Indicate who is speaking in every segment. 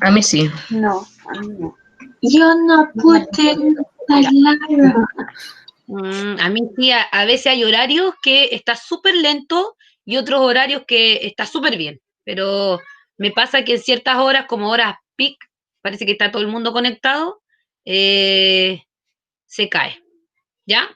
Speaker 1: A mí sí.
Speaker 2: No, a mí no. Yo no pude hablar.
Speaker 3: A mí sí, a veces hay horarios que está súper lento y otros horarios que está súper bien. Pero me pasa que en ciertas horas, como horas peak, parece que está todo el mundo conectado, se cae. ¿Ya?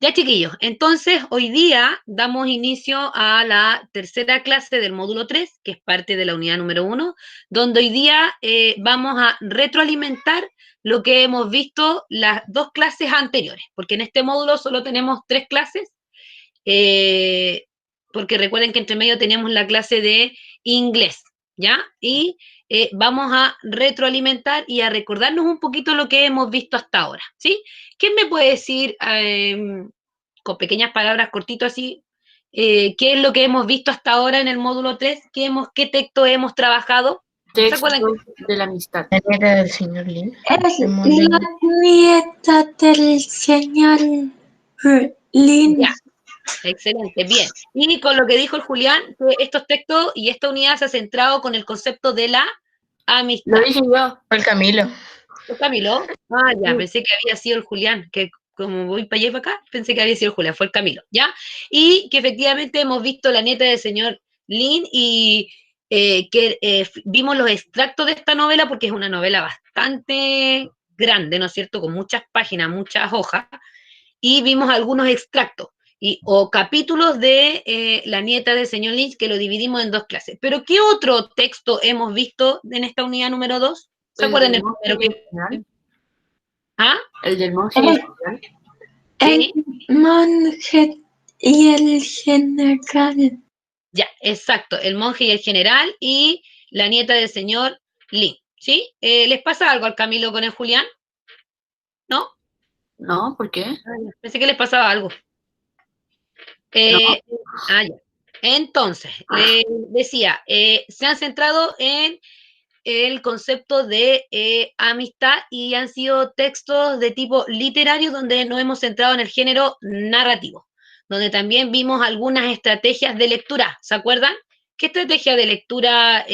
Speaker 3: Ya, chiquillos. Entonces, hoy día damos inicio a la tercera clase del módulo 3, que es parte de la unidad número 1, donde hoy día vamos a retroalimentar lo que hemos visto las 2 clases anteriores, porque en este módulo solo tenemos 3 clases, porque recuerden que entre medio tenemos la clase de inglés, ¿ya? Y vamos a retroalimentar y a recordarnos un poquito lo que hemos visto hasta ahora, ¿sí? ¿Quién me puede decir, con pequeñas palabras, cortito así, qué es lo que hemos visto hasta ahora en el módulo 3? ¿Qué texto hemos trabajado? ¿Se acuerdan?
Speaker 2: De la amistad.
Speaker 1: La nieta del señor Lin.
Speaker 2: Es la nieta del señor Lin.
Speaker 3: Ya, excelente, bien. Y con lo que dijo el Julián, que estos textos y esta unidad se ha centrado con el concepto de la amistad.
Speaker 2: Lo dije yo.
Speaker 1: Fue el Camilo.
Speaker 3: ¿El Camilo? Ah, ya,
Speaker 2: Sí.
Speaker 3: pensé que había sido el Julián, que como voy para allá y para acá, pensé que había sido el Julián, fue el Camilo, ¿ya? Y que efectivamente hemos visto la nieta del señor Lin y vimos los extractos de esta novela porque es una novela bastante grande, ¿no es cierto? Con muchas páginas, muchas hojas, y vimos algunos extractos o capítulos de la nieta del señor Lynch que lo dividimos en 2 clases. Pero ¿qué otro texto hemos visto en esta unidad número 2? ¿Se acuerdan del primero que... ¿Ah?
Speaker 2: El del monje y el general.
Speaker 3: Sí.
Speaker 2: El monje y el general.
Speaker 3: Ya, exacto. El monje y el general y la nieta del señor Lin. ¿Sí? ¿Les pasa algo al Camilo con el Julián? ¿No?
Speaker 2: No, ¿por qué?
Speaker 3: Pensé que les pasaba algo.
Speaker 2: No.
Speaker 3: Ya. Entonces, le decía, se han centrado en el concepto de amistad y han sido textos de tipo literario donde nos hemos centrado en el género narrativo, donde también vimos algunas estrategias de lectura. ¿Se acuerdan? ¿Qué estrategia de lectura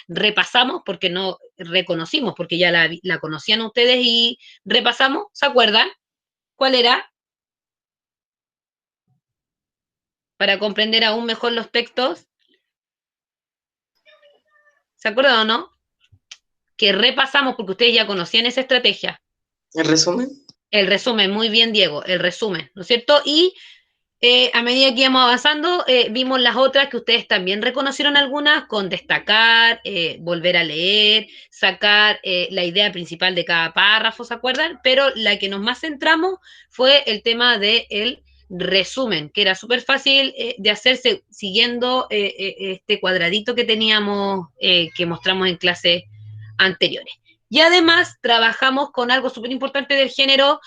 Speaker 3: repasamos? Porque no reconocimos, porque ya la conocían ustedes y repasamos. ¿Se acuerdan? ¿Cuál era? Para comprender aún mejor los textos. ¿Se acuerdan o no? Que repasamos porque ustedes ya conocían esa estrategia.
Speaker 1: ¿El resumen?
Speaker 3: El resumen, muy bien, Diego, el resumen, ¿no es cierto? Y a medida que íbamos avanzando, vimos las otras que ustedes también reconocieron algunas, con destacar, volver a leer, sacar la idea principal de cada párrafo, ¿se acuerdan? Pero la que nos más centramos fue el tema del resumen, que era súper fácil de hacerse siguiendo este cuadradito que teníamos, que mostramos en clases anteriores. Y además trabajamos con algo súper importante del género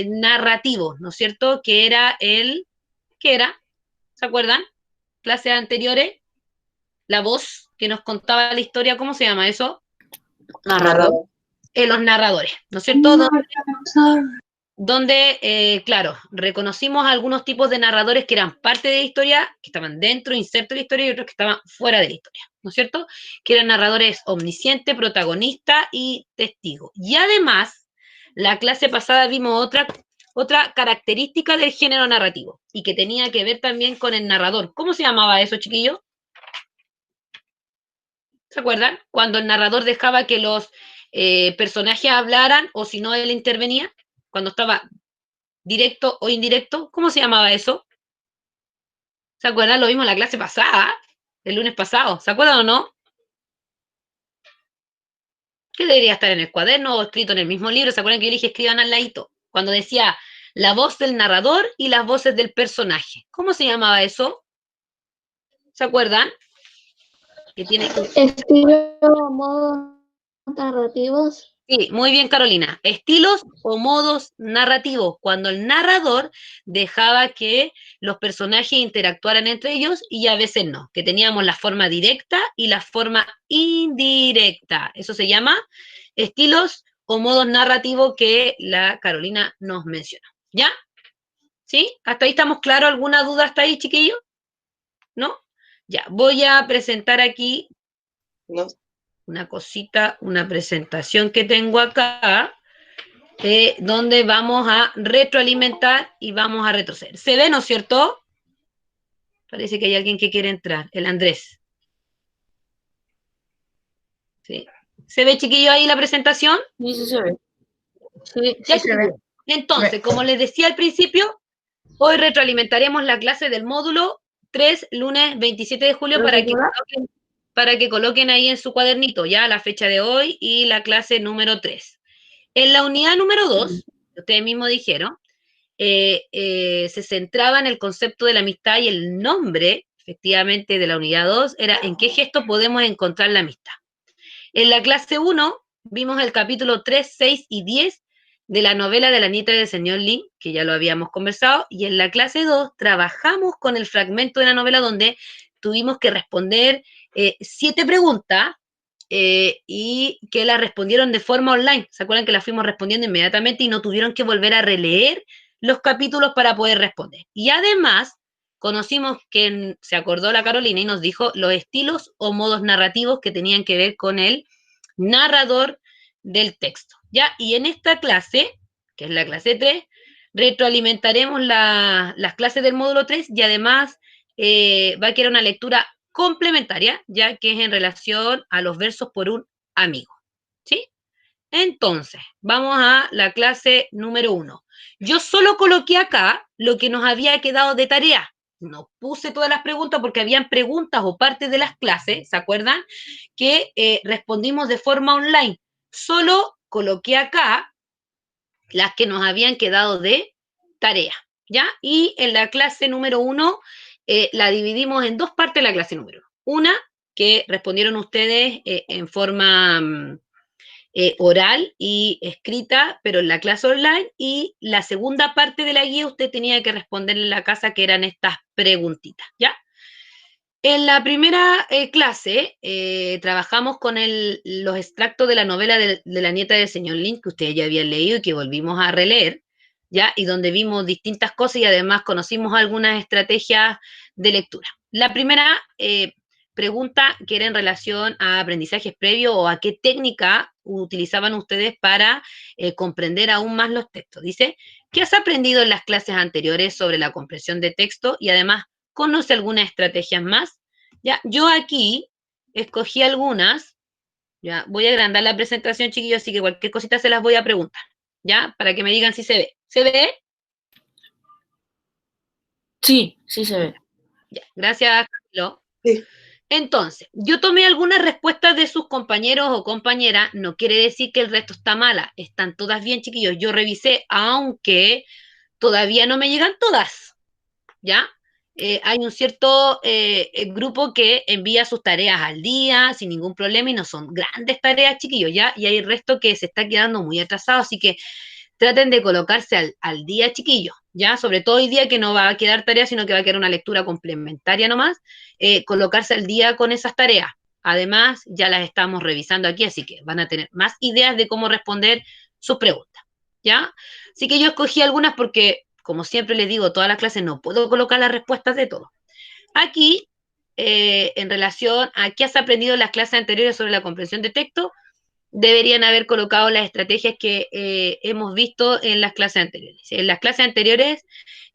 Speaker 3: narrativo, ¿no es cierto? Que era ¿qué era? ¿Se acuerdan? Clases anteriores, la voz que nos contaba la historia, ¿cómo se llama eso?
Speaker 2: Narrador.
Speaker 3: Los narradores, ¿no es cierto? Donde, claro, reconocimos algunos tipos de narradores que eran parte de la historia, que estaban dentro, inserto de la historia, y otros que estaban fuera de la historia, ¿no es cierto? Que eran narradores omnisciente, protagonista y testigo. Y además, la clase pasada vimos otra característica del género narrativo, y que tenía que ver también con el narrador. ¿Cómo se llamaba eso, chiquillos? ¿Se acuerdan? Cuando el narrador dejaba que los personajes hablaran, o si no, él intervenía, cuando estaba directo o indirecto, ¿cómo se llamaba eso? ¿Se acuerdan? Lo vimos en la clase pasada, el lunes pasado, ¿se acuerdan o no? ¿Qué debería estar en el cuaderno o escrito en el mismo libro? ¿Se acuerdan que yo dije escriban al ladito? Cuando decía la voz del narrador y las voces del personaje. ¿Cómo se llamaba eso? ¿Se acuerdan? Que tiene que...
Speaker 4: Estilo, modos narrativos.
Speaker 3: Sí, muy bien, Carolina. Estilos o modos narrativos, cuando el narrador dejaba que los personajes interactuaran entre ellos y a veces no, que teníamos la forma directa y la forma indirecta. Eso se llama estilos o modos narrativos que la Carolina nos mencionó. ¿Ya? ¿Sí? ¿Hasta ahí estamos claros? ¿Alguna duda hasta ahí, chiquillos? ¿No? Ya, voy a presentar aquí.
Speaker 1: No.
Speaker 3: una cosita, una presentación que tengo acá, donde vamos a retroalimentar y vamos a retroceder. ¿Se ve, no es cierto? Parece que hay alguien que quiere entrar, el Andrés. ¿Sí? ¿Se ve, chiquillo, ahí la presentación?
Speaker 4: Sí, sí se ve.
Speaker 1: Sí,
Speaker 3: Ya,
Speaker 1: sí se ve.
Speaker 3: entonces, como les decía al principio, hoy retroalimentaremos la clase del módulo 3, lunes 27 de julio, para que coloquen ahí en su cuadernito ya la fecha de hoy y la clase número 3. En la unidad número 2, ustedes mismos dijeron, se centraba en el concepto de la amistad y el nombre, efectivamente, de la unidad 2 era en qué gesto podemos encontrar la amistad. En la clase 1 vimos el capítulo 3, 6 y 10 de la novela de la nieta del señor Lin, que ya lo habíamos conversado, y en la clase 2 trabajamos con el fragmento de la novela donde tuvimos que responder 7 preguntas y que las respondieron de forma online. ¿Se acuerdan que las fuimos respondiendo inmediatamente y no tuvieron que volver a releer los capítulos para poder responder? Y además conocimos que se acordó la Carolina y nos dijo los estilos o modos narrativos que tenían que ver con el narrador del texto, ¿ya? Y en esta clase, que es la clase 3, retroalimentaremos las clases del módulo 3 y además va a quedar una lectura complementaria, ya que es en relación a los versos por un amigo, ¿sí? Entonces, vamos a la clase número 1. Yo solo coloqué acá lo que nos había quedado de tarea. No puse todas las preguntas porque habían preguntas o partes de las clases, ¿se acuerdan? Que respondimos de forma online. Solo coloqué acá las que nos habían quedado de tarea, ¿ya? Y en la clase número 1 la dividimos en dos partes la clase número 1. Una que respondieron ustedes en forma oral y escrita, pero en la clase online, y la segunda parte de la guía usted tenía que responder en la casa, que eran estas preguntitas, ¿ya? En la primera clase trabajamos con los extractos de la novela de la nieta del señor Lin, que ustedes ya habían leído y que volvimos a releer, ¿ya? Y donde vimos distintas cosas y además conocimos algunas estrategias de lectura. La primera pregunta, que era en relación a aprendizajes previos o a qué técnica utilizaban ustedes para comprender aún más los textos. Dice, ¿qué has aprendido en las clases anteriores sobre la comprensión de texto? Y además, ¿conoce algunas estrategias más? Ya, yo aquí escogí algunas. Ya, voy a agrandar la presentación, chiquillos, así que cualquier cosita se las voy a preguntar, ¿ya? Para que me digan si se ve. ¿Se ve?
Speaker 4: Sí, sí se ve.
Speaker 3: Ya, gracias, Camilo.
Speaker 1: Sí.
Speaker 3: Entonces, yo tomé algunas respuestas de sus compañeros o compañeras, no quiere decir que el resto está mala, están todas bien, chiquillos. Yo revisé, aunque todavía no me llegan todas, ¿ya? Hay un cierto grupo que envía sus tareas al día sin ningún problema y no son grandes tareas, chiquillos, ¿ya? Y hay el resto que se está quedando muy atrasado, así que traten de colocarse al día, chiquillos, ¿ya? Sobre todo hoy día que no va a quedar tarea, sino que va a quedar una lectura complementaria nomás, colocarse al día con esas tareas. Además, ya las estamos revisando aquí, así que van a tener más ideas de cómo responder sus preguntas, ¿ya? Así que yo escogí algunas porque, como siempre les digo, todas las clases no puedo colocar las respuestas de todo. Aquí, en relación a qué has aprendido en las clases anteriores sobre la comprensión de texto, deberían haber colocado las estrategias que hemos visto en las clases anteriores. En las clases anteriores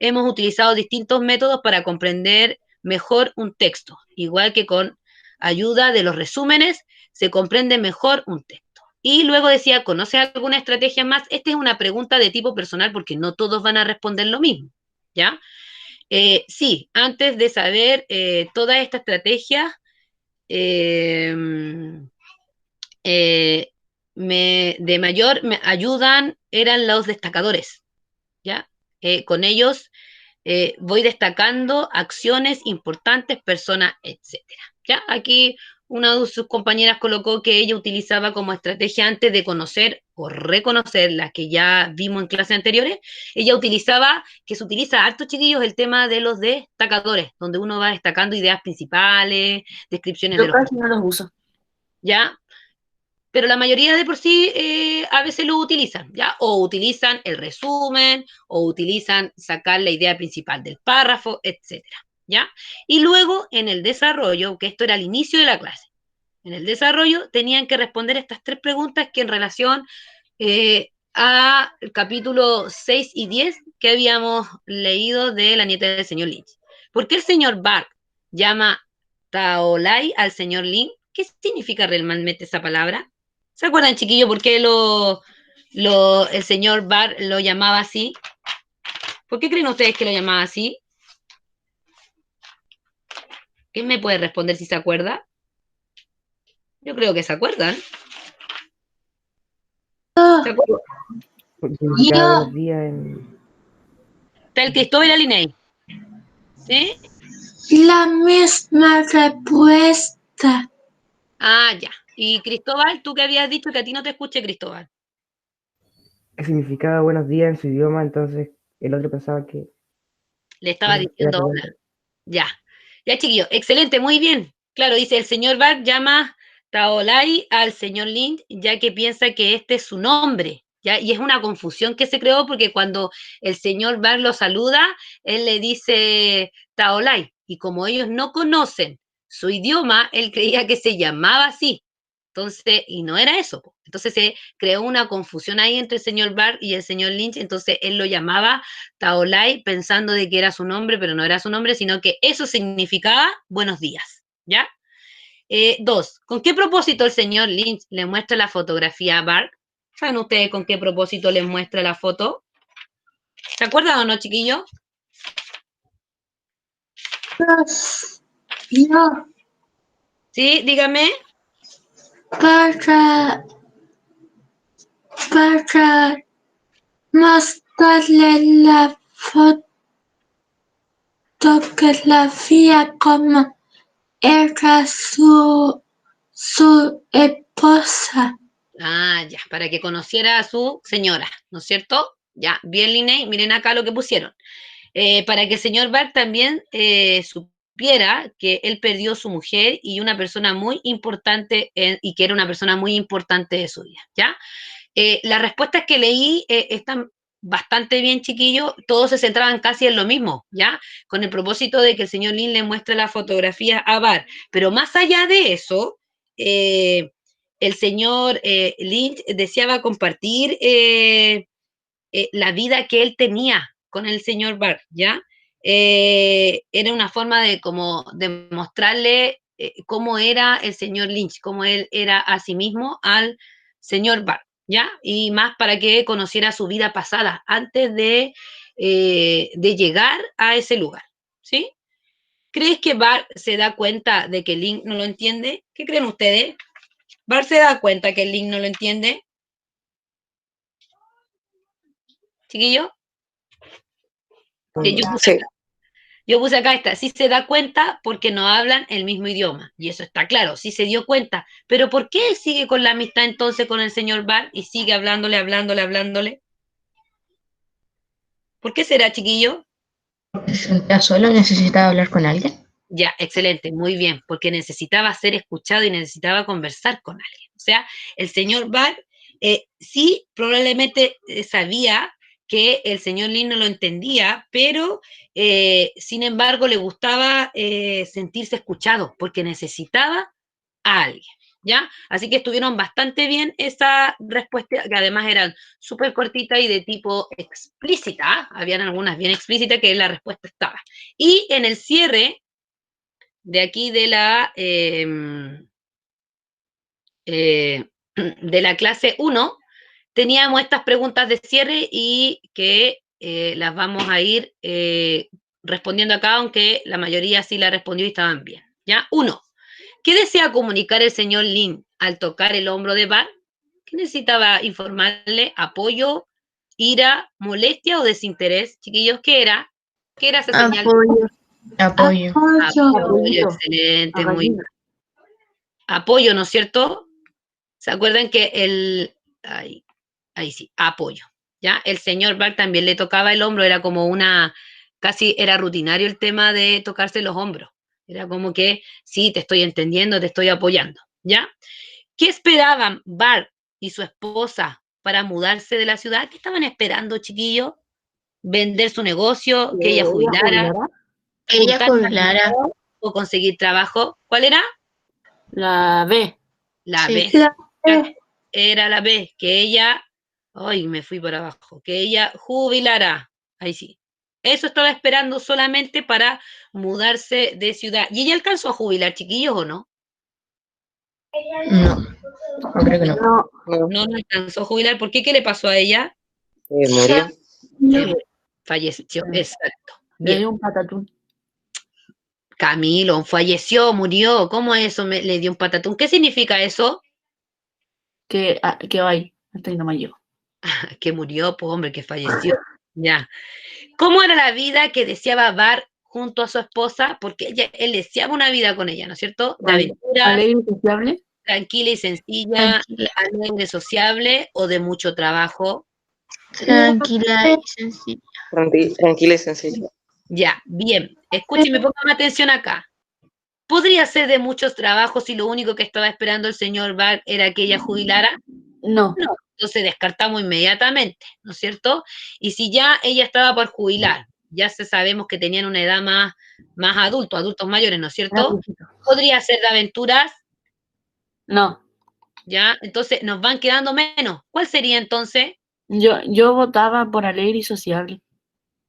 Speaker 3: hemos utilizado distintos métodos para comprender mejor un texto, igual que con ayuda de los resúmenes se comprende mejor un texto. Y luego decía, ¿conoces alguna estrategia más? Esta es una pregunta de tipo personal porque no todos van a responder lo mismo, ¿ya? Sí, antes de saber toda esta estrategia, eh, de mayor me ayudan eran los destacadores, ¿ya? Con ellos voy destacando acciones importantes, personas, etcétera, ¿ya? Aquí una de sus compañeras colocó que ella utilizaba como estrategia antes de conocer o reconocer las que ya vimos en clases anteriores, ella utilizaba, que se utiliza harto, chiquillos, el tema de los destacadores, donde uno va destacando ideas principales, descripciones de
Speaker 4: Yo
Speaker 3: los,
Speaker 4: casi no los uso.
Speaker 3: ¿ya? Pero la mayoría de por sí a veces lo utilizan, ¿ya? O utilizan el resumen, o utilizan sacar la idea principal del párrafo, etcétera, ¿ya? Y luego en el desarrollo, que esto era al inicio de la clase, en el desarrollo, tenían que responder estas 3 preguntas que en relación al capítulo 6 y 10 que habíamos leído de La nieta del señor Lynch. ¿Por qué el señor Bart llama Taolai al señor Lynch? ¿Qué significa realmente esa palabra? ¿Se acuerdan, chiquillos, por qué el señor Bart lo llamaba así? ¿Por qué creen ustedes que lo llamaba así? ¿Quién me puede responder si se acuerda? Yo creo que se acuerdan. ¿Se acuerdan?
Speaker 5: Porque significaba
Speaker 2: Yo.
Speaker 5: buenos días en...
Speaker 3: Está el Cristóbal y la Linney. ¿Sí?
Speaker 2: La misma respuesta.
Speaker 3: Ah, ya. Y Cristóbal, tú que habías dicho que a ti no te escuché, Cristóbal.
Speaker 5: que significaba buenos días en su idioma, entonces el otro pensaba que
Speaker 3: Le estaba
Speaker 5: era
Speaker 3: diciendo hola.
Speaker 5: peleando.
Speaker 3: Ya. Ya, chiquillo. Excelente, muy bien. Claro, dice, el señor Bart llama Taolai al señor Lynch, ya que piensa que este es su nombre. ¿Ya? Y es una confusión que se creó porque cuando el señor Bart lo saluda, él le dice Taolai. Y como ellos no conocen su idioma, él creía que se llamaba así. Entonces, y no era eso. Entonces se creó una confusión ahí entre el señor Bart y el señor Lynch. Entonces él lo llamaba Taolai pensando de que era su nombre, pero no era su nombre, sino que eso significaba buenos días. ¿Ya? 2. ¿Con qué propósito el señor Lynch le muestra la fotografía a Bart? ¿Saben ustedes con qué propósito les muestra la foto? ¿Se acuerdan o no, chiquillos?
Speaker 2: Yo.
Speaker 3: Sí, dígame.
Speaker 2: Para mostrarle la fotografía como era su esposa.
Speaker 3: Ah, ya, para que conociera a su señora, ¿no es cierto? Ya, bien, Linney, miren acá lo que pusieron. Para que el señor Bart también supiera que él perdió su mujer y una persona muy importante, y que era una persona muy importante de su vida, ¿ya? Las respuestas que leí están bastante bien, chiquillos, todos se centraban casi en lo mismo, ¿ya? Con el propósito de que el señor Lin le muestre la fotografía a Bart. Pero más allá de eso, el señor Lynch deseaba compartir la vida que él tenía con el señor Bart, ¿ya? Era una forma de como de mostrarle cómo era el señor Lynch, cómo él era a sí mismo al señor Bart, ¿ya? Y más para que conociera su vida pasada antes de llegar a ese lugar, ¿sí? ¿Crees que Bart se da cuenta de que Lynch no lo entiende? ¿Qué creen ustedes? ¿Bart se da cuenta que Lynch no lo entiende? ¿Chiquillo? Que
Speaker 1: Sí.
Speaker 3: yo puse acá esta, sí se da cuenta porque no hablan el mismo idioma, y eso está claro, sí se dio cuenta, pero ¿por qué él sigue con la amistad entonces con el señor Bart y sigue hablándole? ¿Por qué será, chiquillo?
Speaker 1: Porque se sentía solo y necesitaba hablar con alguien.
Speaker 3: Ya, excelente, muy bien, porque necesitaba ser escuchado y necesitaba conversar con alguien. O sea, el señor Bart sí probablemente sabía que el señor Lin no lo entendía, pero sin embargo le gustaba sentirse escuchado porque necesitaba a alguien, ¿ya? Así que estuvieron bastante bien esa respuesta, que además eran súper cortitas y de tipo explícita, habían algunas bien explícitas que la respuesta estaba. Y en el cierre de aquí de la clase 1, teníamos estas preguntas de cierre y que las vamos a ir respondiendo acá, aunque la mayoría sí la respondió y estaban bien. ¿Ya? 1. ¿Qué desea comunicar el señor Lin al tocar el hombro de Bart? ¿Qué necesitaba informarle? ¿Apoyo, ira, molestia o desinterés? Chiquillos, ¿qué era? ¿Qué era esa señal?
Speaker 1: Apoyo.
Speaker 3: Apoyo, excelente, muy bien. Apoyo, ¿no es cierto? ¿Se acuerdan que ahí sí, apoyo, ¿ya? El señor Bart también le tocaba el hombro, era como casi era rutinario el tema de tocarse los hombros. Era como que, sí, te estoy entendiendo, te estoy apoyando, ¿ya? ¿Qué esperaban Bart y su esposa para mudarse de la ciudad? ¿Qué estaban esperando, chiquillos? ¿Vender su negocio? ¿Que ella jubilara?
Speaker 1: Ella
Speaker 3: ¿Juntar más
Speaker 1: jubilara.
Speaker 3: dinero o conseguir trabajo? ¿Cuál era?
Speaker 4: La B.
Speaker 3: La
Speaker 1: Sí.
Speaker 3: B.
Speaker 2: La B.
Speaker 3: Era la B, que ella, ay, me fui para abajo, que ella jubilará. Ahí sí. Eso estaba esperando solamente para mudarse de ciudad. ¿Y ella alcanzó a jubilar, chiquillos, o no?
Speaker 1: No, no creo que no.
Speaker 4: No,
Speaker 6: No,
Speaker 3: No, no alcanzó a jubilar. ¿Por qué? ¿Qué le pasó a ella?
Speaker 6: murió.
Speaker 3: Eh, falleció, exacto.
Speaker 4: le
Speaker 3: Bien.
Speaker 4: dio un patatún.
Speaker 3: Camilo, falleció, murió. ¿Cómo eso le dio un patatún? ¿Qué significa eso?
Speaker 4: Que vaya, hasta ahí no me llego.
Speaker 3: Que murió, pues hombre, que falleció. Ya. ¿Cómo era la vida que deseaba Bart junto a su esposa? Porque él deseaba una vida con ella, ¿no es cierto? De aventuras,
Speaker 4: Alegre y sociable.
Speaker 3: tranquila y sencilla,
Speaker 1: Tranquila,
Speaker 3: alegre, sociable o de mucho trabajo.
Speaker 1: tranquila y sencilla.
Speaker 6: Tranquila y sencilla.
Speaker 3: Ya, bien. Escúcheme, pongan atención acá. ¿Podría ser de muchos trabajos y lo único que estaba esperando el señor Bart era que ella jubilara?
Speaker 4: No.
Speaker 3: No, entonces descartamos inmediatamente, ¿no es cierto? Y si ya ella estaba por jubilar, ya sabemos que tenían una edad más adultos mayores, ¿no es cierto? Podría ser de aventuras,
Speaker 4: No.
Speaker 3: ¿ya? Entonces nos van quedando menos. ¿Cuál sería entonces?
Speaker 4: Yo votaba por alegre y sociable.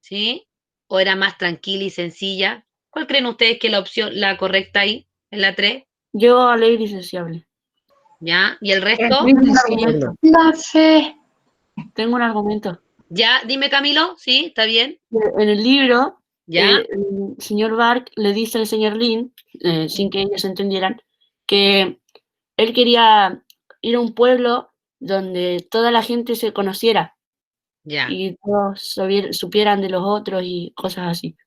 Speaker 3: ¿Sí? ¿O era más tranquila y sencilla? ¿Cuál creen ustedes que es la opción, la correcta ahí, en la 3?
Speaker 4: Yo alegre y sociable.
Speaker 3: ¿Ya? ¿Y el resto?
Speaker 4: Tengo un argumento.
Speaker 2: La C.
Speaker 4: Tengo un argumento.
Speaker 3: ¿Ya? Dime, Camilo, ¿sí? ¿Está bien?
Speaker 4: En el libro,
Speaker 3: ¿Ya?
Speaker 4: el señor Bark le dice al señor Lin, sin que ellos entendieran, que él quería ir a un pueblo donde toda la gente se conociera
Speaker 3: Ya.
Speaker 4: y todos supieran de los otros y cosas así.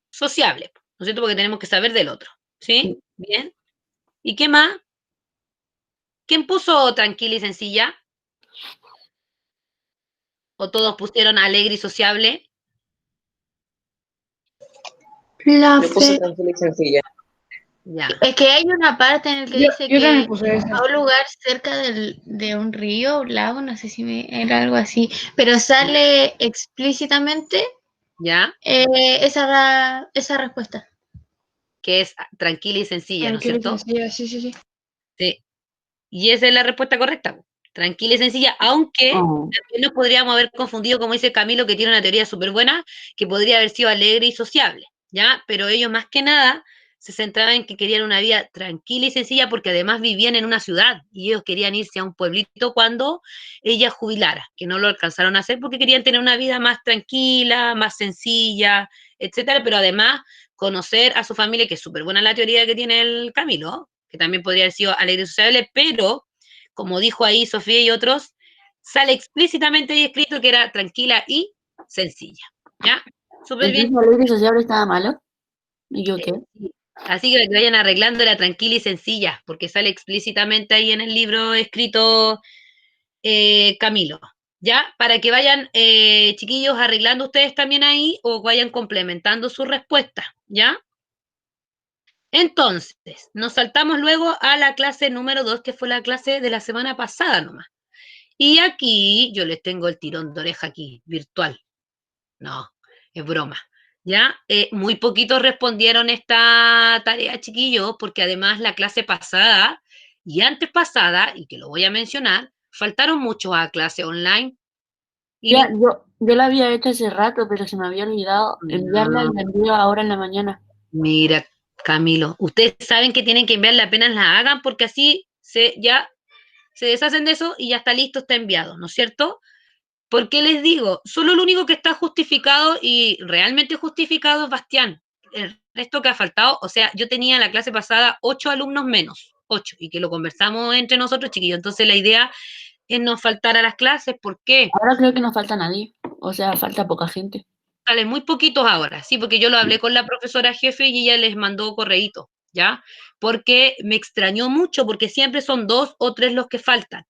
Speaker 3: Sociable, ¿no es cierto? Porque tenemos que saber del otro, ¿sí?
Speaker 4: Sí.
Speaker 3: Bien. ¿Y qué más? ¿Quién puso tranquila y sencilla? ¿O todos pusieron alegre y sociable?
Speaker 2: La
Speaker 6: Yo puse
Speaker 2: C.
Speaker 6: tranquila y sencilla.
Speaker 3: Ya.
Speaker 1: Es que hay una parte en la que dice
Speaker 5: Yo también
Speaker 1: que
Speaker 5: puse eso.
Speaker 1: a un lugar cerca de un río, un lago, no sé si era algo así, pero sale explícitamente
Speaker 3: ¿Ya?
Speaker 1: esa respuesta.
Speaker 3: Que es tranquila y sencilla, ¿no es
Speaker 5: Tranquila y
Speaker 3: cierto?
Speaker 5: sencilla, sí, sí, sí.
Speaker 3: Sí. Y esa es la respuesta correcta, po. Tranquila y sencilla, aunque
Speaker 4: Oh.
Speaker 3: también nos podríamos haber confundido, como dice Camilo, que tiene una teoría súper buena, que podría haber sido alegre y sociable, ¿ya? Pero ellos más que nada se centraban en que querían una vida tranquila y sencilla porque además vivían en una ciudad y ellos querían irse a un pueblito cuando ella jubilara, que no lo alcanzaron a hacer porque querían tener una vida más tranquila, más sencilla, etcétera, pero además conocer a su familia, que es súper buena la teoría que tiene el Camilo, que también podría haber sido alegre y sociable, pero como dijo ahí Sofía y otros, sale explícitamente ahí escrito que era tranquila y sencilla. ¿Ya? Súper bien.
Speaker 4: Entonces alegre y sociable estaba malo. ¿Y yo qué?
Speaker 3: Así que vayan arreglando la tranquila y sencilla, porque sale explícitamente ahí en el libro escrito Camilo. ¿Ya? Para que vayan, chiquillos, arreglando ustedes también ahí o vayan complementando su respuesta. ¿Ya? Entonces, nos saltamos luego a la clase número 2, que fue la clase de la semana pasada nomás. Y aquí yo les tengo el tirón de oreja aquí, virtual. No, es broma. ¿Ya? Muy poquitos respondieron esta tarea, chiquillos, porque además la clase pasada y antes pasada, y que lo voy a mencionar, faltaron muchos a clase online. Y
Speaker 4: Ya, yo la había hecho hace rato, pero se me había olvidado enviarla y
Speaker 3: no,
Speaker 4: la envío ahora en la mañana.
Speaker 3: mira, Camilo, ustedes saben que tienen que enviarla apenas la hagan porque así ya se deshacen de eso y ya está listo, está enviado, ¿no es cierto? ¿Por qué les digo? Solo el único que está justificado y realmente justificado es Bastián. El resto que ha faltado, o sea, yo tenía la clase pasada 8 alumnos menos, 8, y que lo conversamos entre nosotros, chiquillos. Entonces la idea es no faltar a las clases. ¿Por qué?
Speaker 4: Ahora creo que no falta nadie. O sea, falta poca gente.
Speaker 3: Salen muy poquitos ahora, sí, porque yo lo hablé con la profesora jefe y ella les mandó correíto, ¿ya? Porque me extrañó mucho, porque siempre son 2 o 3 los que faltan.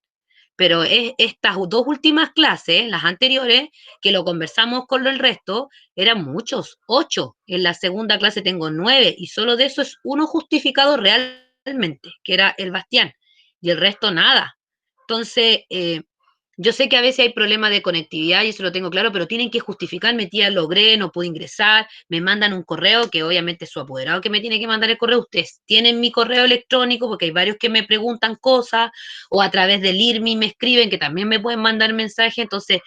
Speaker 3: Pero estas 2 últimas clases, las anteriores, que lo conversamos con el resto, eran muchos, 8. En la segunda clase tengo 9 y solo de eso es uno justificado realmente, que era el Bastián, y el resto nada. Entonces, Yo sé que a veces hay problemas de conectividad y eso lo tengo claro, pero tienen que justificarme, tía, logré, no pude ingresar, me mandan un correo que obviamente es su apoderado que me tiene que mandar el correo. Ustedes tienen mi correo electrónico porque hay varios que me preguntan cosas o a través del IRMI me escriben que también me pueden mandar mensajes. Entonces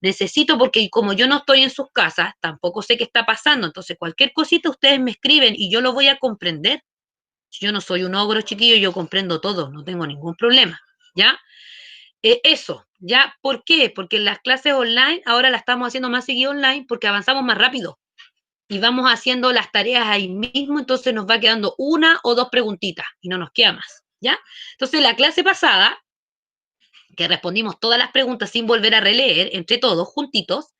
Speaker 3: necesito, porque como yo no estoy en sus casas, tampoco sé qué está pasando. Entonces cualquier cosita ustedes me escriben y yo lo voy a comprender. Yo no soy un ogro, chiquillo, yo comprendo todo, no tengo ningún problema, ¿ya? Eso, ¿ya? ¿Por qué? Porque las clases online ahora las estamos haciendo más seguido online porque avanzamos más rápido y vamos haciendo las tareas ahí mismo, entonces nos va quedando una o dos preguntitas y no nos queda más, ¿ya? Entonces la clase pasada, que respondimos todas las preguntas sin volver a releer, entre todos, juntitos,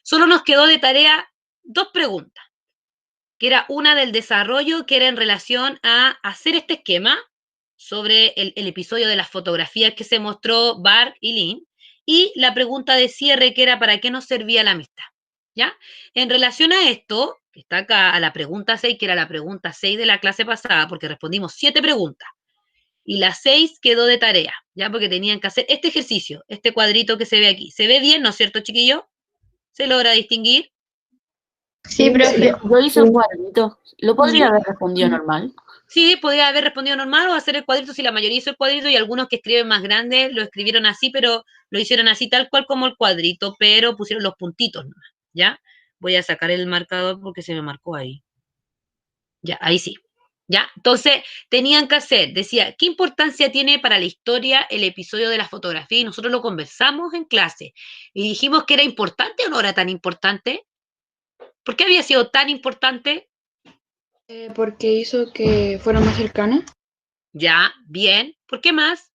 Speaker 3: solo nos quedó de tarea dos preguntas, que era una del desarrollo, que era en relación a hacer este esquema sobre el episodio de las fotografías que se mostró Bart y Lynn, y la pregunta de cierre, que era ¿para qué nos servía la amistad? ¿Ya? En relación a esto, que está acá, a la pregunta 6, que era la pregunta 6 de la clase pasada, porque respondimos 7 preguntas, y la 6 quedó de tarea, ¿ya? Porque tenían que hacer este ejercicio, este cuadrito que se ve aquí. ¿Se ve bien, no es cierto, chiquillo? ¿Se logra distinguir?
Speaker 1: Sí, profe.
Speaker 4: Yo hice un cuadrito. ¿Lo podría haber respondido normal?
Speaker 3: Sí, podría haber respondido normal o hacer el cuadrito si la mayoría hizo el cuadrito y algunos que escriben más grande lo escribieron así, pero lo hicieron así tal cual como el cuadrito, pero pusieron los puntitos nomás, ¿ya? Voy a sacar el marcador porque se me marcó ahí. Ya, ahí sí. ¿Ya? Entonces, tenían que hacer, decía, ¿qué importancia tiene para la historia el episodio de la fotografía? Y nosotros lo conversamos en clase y dijimos que era importante o no era tan importante. ¿Por qué había sido tan importante?
Speaker 7: Porque hizo que fuera más cercana.
Speaker 3: Ya, bien. ¿Por qué más?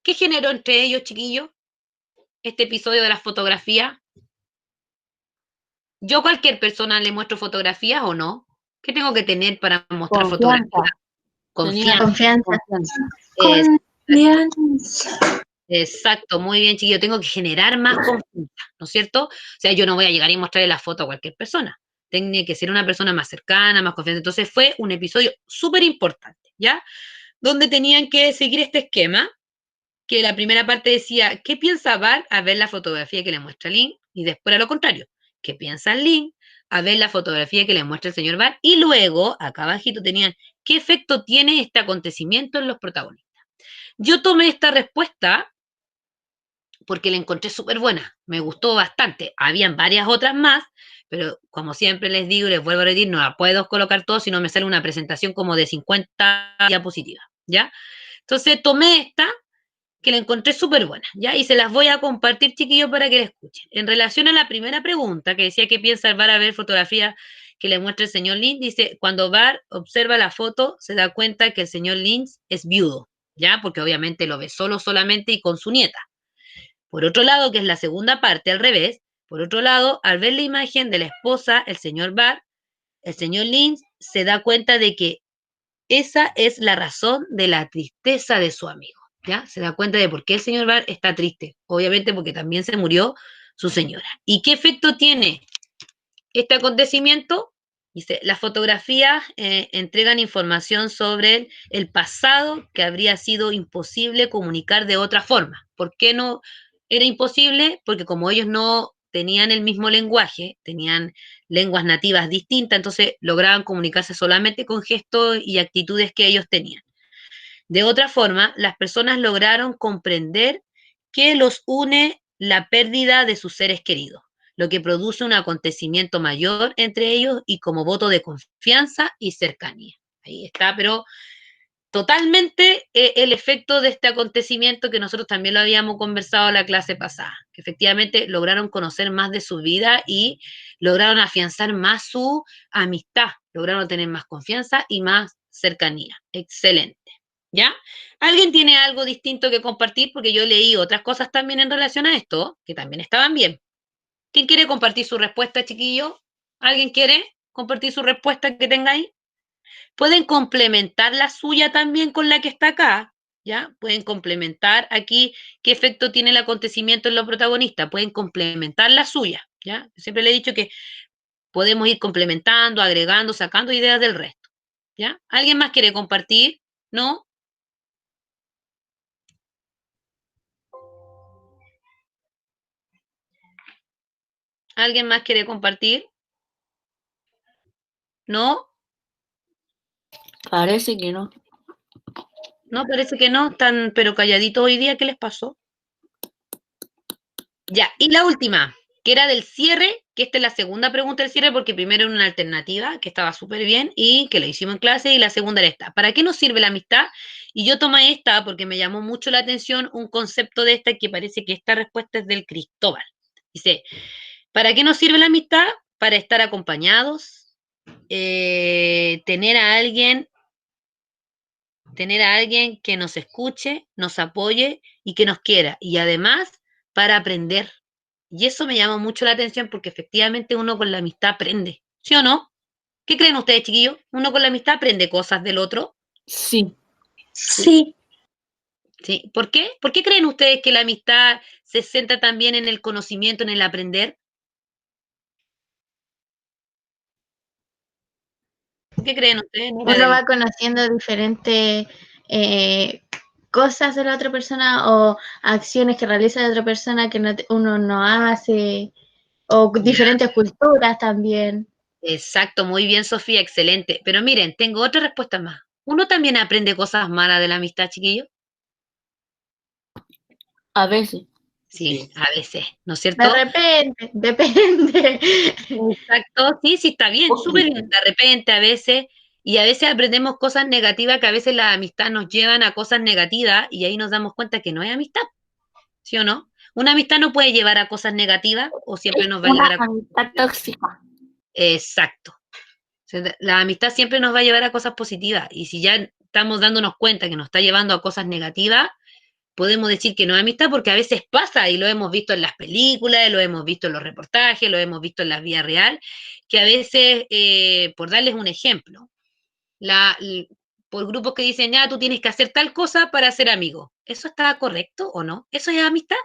Speaker 3: ¿Qué generó entre ellos, chiquillos, este episodio de la fotografía? ¿Yo a cualquier persona le muestro fotografías o no? ¿Qué tengo que tener para mostrar fotografías?
Speaker 4: Confianza.
Speaker 3: Confianza.
Speaker 1: Confianza.
Speaker 3: Es-
Speaker 2: Confianza.
Speaker 3: exacto, muy bien, chiquillo. Tengo que generar más confianza, ¿no es cierto? O sea, yo no voy a llegar y mostrarle la foto a cualquier persona. Tiene que ser una persona más cercana, más confiante. Entonces fue un episodio súper importante, ¿ya? Donde tenían que seguir este esquema, que la primera parte decía, ¿qué piensa Bart a ver la fotografía que le muestra Lynn? Y después a lo contrario, ¿qué piensa Lynn a ver la fotografía que le muestra el señor Bart? Y luego, acá abajito tenían, ¿qué efecto tiene este acontecimiento en los protagonistas? Yo tomé esta respuesta porque la encontré súper buena, me gustó bastante. Habían varias otras más, pero como siempre les digo y les vuelvo a repetir, no la puedo colocar todo, si no me sale una presentación como de 50 diapositivas, ¿ya? Entonces tomé esta, que la encontré súper buena, ¿ya? Y se las voy a compartir, chiquillos, para que la escuchen. En relación a la primera pregunta, que decía qué piensa el Bar a ver fotografía que le muestra el señor Lynch, dice, cuando Bar observa la foto, se da cuenta que el señor Lynch es viudo, ¿ya? Porque obviamente lo ve solo, solamente y con su nieta. Por otro lado, que es la segunda parte, al revés, por otro lado, al ver la imagen de la esposa, el señor Bar, el señor Lynch se da cuenta de que esa es la razón de la tristeza de su amigo, ¿ya? Se da cuenta de por qué el señor Bar está triste. Obviamente porque también se murió su señora. ¿Y qué efecto tiene este acontecimiento? Dice, las fotografías entregan información sobre el pasado que habría sido imposible comunicar de otra forma. ¿Por qué no era imposible? Porque como ellos no tenían el mismo lenguaje, tenían lenguas nativas distintas, entonces lograban comunicarse solamente con gestos y actitudes que ellos tenían. De otra forma, las personas lograron comprender que los une la pérdida de sus seres queridos, lo que produce un acontecimiento mayor entre ellos y como voto de confianza y cercanía. Ahí está, pero totalmente el efecto de este acontecimiento que nosotros también lo habíamos conversado en la clase pasada, que efectivamente lograron conocer más de su vida y lograron afianzar más su amistad, lograron tener más confianza y más cercanía. Excelente. ¿Ya? ¿Alguien tiene algo distinto que compartir? Porque yo leí otras cosas también en relación a esto, que también estaban bien. ¿Quién quiere compartir su respuesta, chiquillo? ¿Alguien quiere compartir su respuesta que tengáis? Pueden complementar la suya también con la que está acá, ¿ya? Pueden complementar aquí qué efecto tiene el acontecimiento en los protagonistas, pueden complementar la suya, ¿ya? Siempre le he dicho que podemos ir complementando, agregando, sacando ideas del resto, ¿ya? ¿Alguien más quiere compartir? ¿No? ¿Alguien más quiere compartir? ¿No?
Speaker 4: Parece que no.
Speaker 3: No, parece que no. Están pero calladitos hoy día. ¿Qué les pasó? Ya, y la última, que era del cierre, que esta es la segunda pregunta del cierre, porque primero era una alternativa, que estaba súper bien, y que la hicimos en clase, y la segunda era esta. ¿Para qué nos sirve la amistad? Y yo tomé esta porque me llamó mucho la atención un concepto de esta, que parece que esta respuesta es del Cristóbal. Dice, ¿para qué nos sirve la amistad? Para estar acompañados, tener a alguien que nos escuche, nos apoye y que nos quiera. Y además, para aprender. Y eso me llama mucho la atención porque efectivamente uno con la amistad aprende. ¿Sí o no? ¿Qué creen ustedes, chiquillos? Uno con la amistad aprende cosas del otro.
Speaker 4: Sí.
Speaker 2: Sí.
Speaker 3: ¿Sí? ¿Por qué? ¿Por qué creen ustedes que la amistad se centra también en el conocimiento, en el aprender? ¿Qué creen ustedes?
Speaker 1: Uno va conociendo diferentes cosas de la otra persona o acciones que realiza la otra persona que uno no hace, o diferentes culturas también.
Speaker 3: Exacto, muy bien, Sofía, excelente. Pero miren, tengo otra respuesta más. ¿Uno también aprende cosas malas de la amistad, chiquillos?
Speaker 4: A veces.
Speaker 3: Sí, a veces, ¿no es
Speaker 1: De
Speaker 3: cierto?
Speaker 1: repente, depende.
Speaker 3: Exacto, sí, sí, está bien, súper bien. De repente, a veces, y a veces aprendemos cosas negativas que a veces la amistad nos llevan a cosas negativas y ahí nos damos cuenta que no es amistad, ¿sí o no? Una amistad no puede llevar a cosas negativas o siempre nos va a
Speaker 4: Una
Speaker 3: llevar a...
Speaker 4: amistad tóxica.
Speaker 3: Exacto. O sea, la amistad siempre nos va a llevar a cosas positivas y si ya estamos dándonos cuenta que nos está llevando a cosas negativas, podemos decir que no es amistad porque a veces pasa y lo hemos visto en las películas, lo hemos visto en los reportajes, lo hemos visto en la vida real, que a veces, por darles un ejemplo, por grupos que dicen, ya, tú tienes que hacer tal cosa para ser amigo. ¿Eso está correcto o no? ¿Eso es amistad?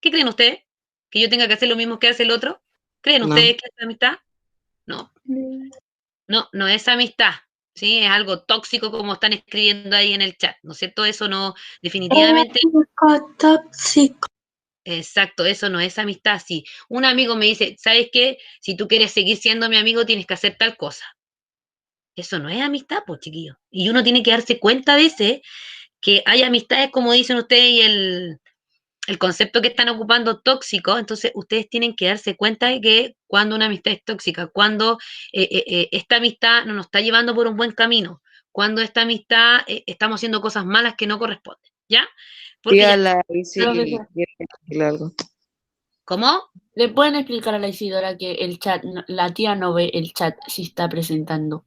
Speaker 3: ¿Qué creen ustedes? ¿Que yo tenga que hacer lo mismo que hace el otro? ¿Creen
Speaker 6: No.
Speaker 3: ustedes que es amistad? No, no, no es amistad. ¿Sí? Es algo tóxico como están escribiendo ahí en el chat, ¿no es cierto? Eso no, definitivamente
Speaker 2: Tóxico.
Speaker 3: exacto, eso no es amistad. Si un amigo me dice, ¿sabes qué? Si tú quieres seguir siendo mi amigo, tienes que hacer tal cosa. Eso no es amistad, pues, chiquillo. Y uno tiene que darse cuenta a veces que hay amistades, como dicen ustedes, y el concepto que están ocupando tóxico, entonces ustedes tienen que darse cuenta de que cuando una amistad es tóxica, cuando esta amistad no nos está llevando por un buen camino, cuando esta amistad estamos haciendo cosas malas que no corresponden, ¿ya? Porque
Speaker 6: Tía,
Speaker 3: ya,
Speaker 6: la Isi
Speaker 4: Profesor,
Speaker 6: quiere decirle algo.
Speaker 3: ¿cómo?
Speaker 4: ¿le pueden explicar a la Isidora que el chat, la tía no ve el chat si está presentando?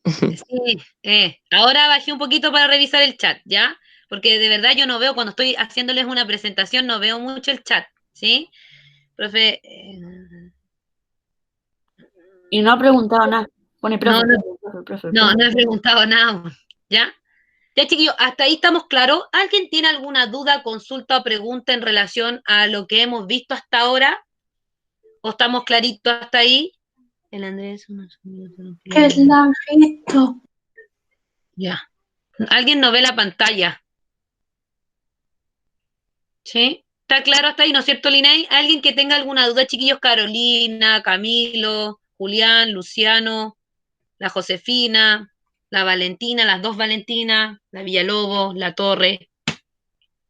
Speaker 3: Sí, ahora bajé un poquito para revisar el chat, ¿ya? Porque de verdad yo no veo, cuando estoy haciéndoles una presentación, no veo mucho el chat, ¿sí? Profe,
Speaker 4: Y no ha preguntado nada. Pone
Speaker 3: no,
Speaker 4: profe,
Speaker 3: no,
Speaker 4: profe.
Speaker 3: no he preguntado nada aún, ¿ya? Ya, chiquillos, hasta ahí estamos claros. ¿Alguien tiene alguna duda, consulta o pregunta en relación a lo que hemos visto hasta ahora? ¿O estamos claritos hasta ahí? El Andrés,
Speaker 2: ¿Qué es la visto?
Speaker 3: ya. ¿Alguien no ve la pantalla? ¿Sí? ¿Está claro hasta ahí, no es cierto, Linay? ¿Alguien que tenga alguna duda, chiquillos? Carolina, Camilo, Julián, Luciano, la Josefina, la Valentina, las dos Valentinas, la Villalobos, la Torre,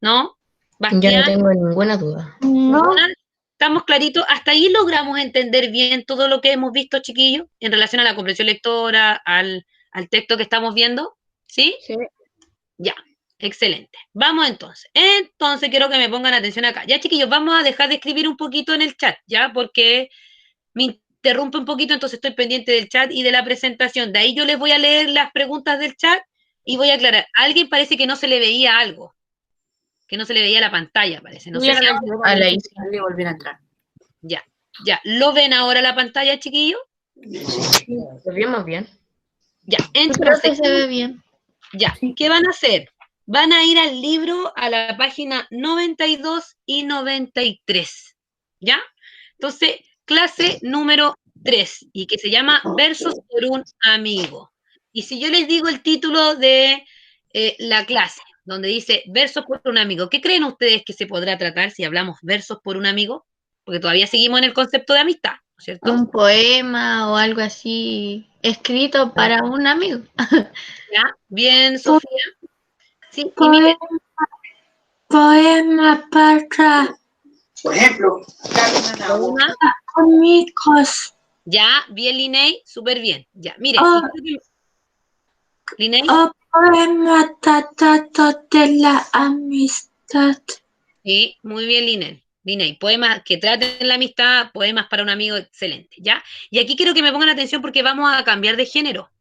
Speaker 3: ¿no?
Speaker 8: Yo no
Speaker 3: Bastián,
Speaker 8: tengo ninguna duda.
Speaker 2: No.
Speaker 3: ¿ninguna? ¿Estamos claritos? ¿Hasta ahí logramos entender bien todo lo que hemos visto, chiquillos, en relación a la comprensión lectora, al texto que estamos viendo? ¿Sí?
Speaker 7: Sí.
Speaker 3: Ya, excelente. Vamos entonces. Entonces quiero que me pongan atención acá. Ya, chiquillos, vamos a dejar de escribir un poquito en el chat, ¿ya? Porque me interrumpe un poquito, entonces estoy pendiente del chat y de la presentación. De ahí yo les voy a leer las preguntas del chat y voy a aclarar. A alguien parece que no se le veía algo, que no se le veía la pantalla, parece. No sé si
Speaker 8: A la Isi.
Speaker 4: Le volviera a entrar.
Speaker 3: ya, ya. ¿Lo ven ahora la pantalla, chiquillos?
Speaker 8: Lo vimos bien.
Speaker 3: Ya,
Speaker 1: Creo que
Speaker 3: entonces,
Speaker 1: se ve bien.
Speaker 3: ya, ¿qué van a hacer? Van a ir al libro a la página 92 y 93, ¿ya? Entonces, clase número 3, y que se llama Versos por un amigo. Y si yo les digo el título de la clase, donde dice Versos por un amigo, ¿qué creen ustedes que se podrá tratar si hablamos versos por un amigo? porque todavía seguimos en el concepto de amistad, ¿no es cierto?
Speaker 1: Un poema o algo así escrito para un amigo.
Speaker 3: ¿Ya? Bien, Sofía. Sí, y miren,
Speaker 2: Poema para
Speaker 3: poema,
Speaker 2: amigos.
Speaker 3: ya, bien, Linney, súper bien. Ya, mire,
Speaker 2: Oh,
Speaker 3: Linney,
Speaker 2: poema tratado de la amistad.
Speaker 3: sí, muy bien, Linney, poemas que traten la amistad, poemas para un amigo, excelente, ¿ya? Y aquí quiero que me pongan atención porque vamos a cambiar de género.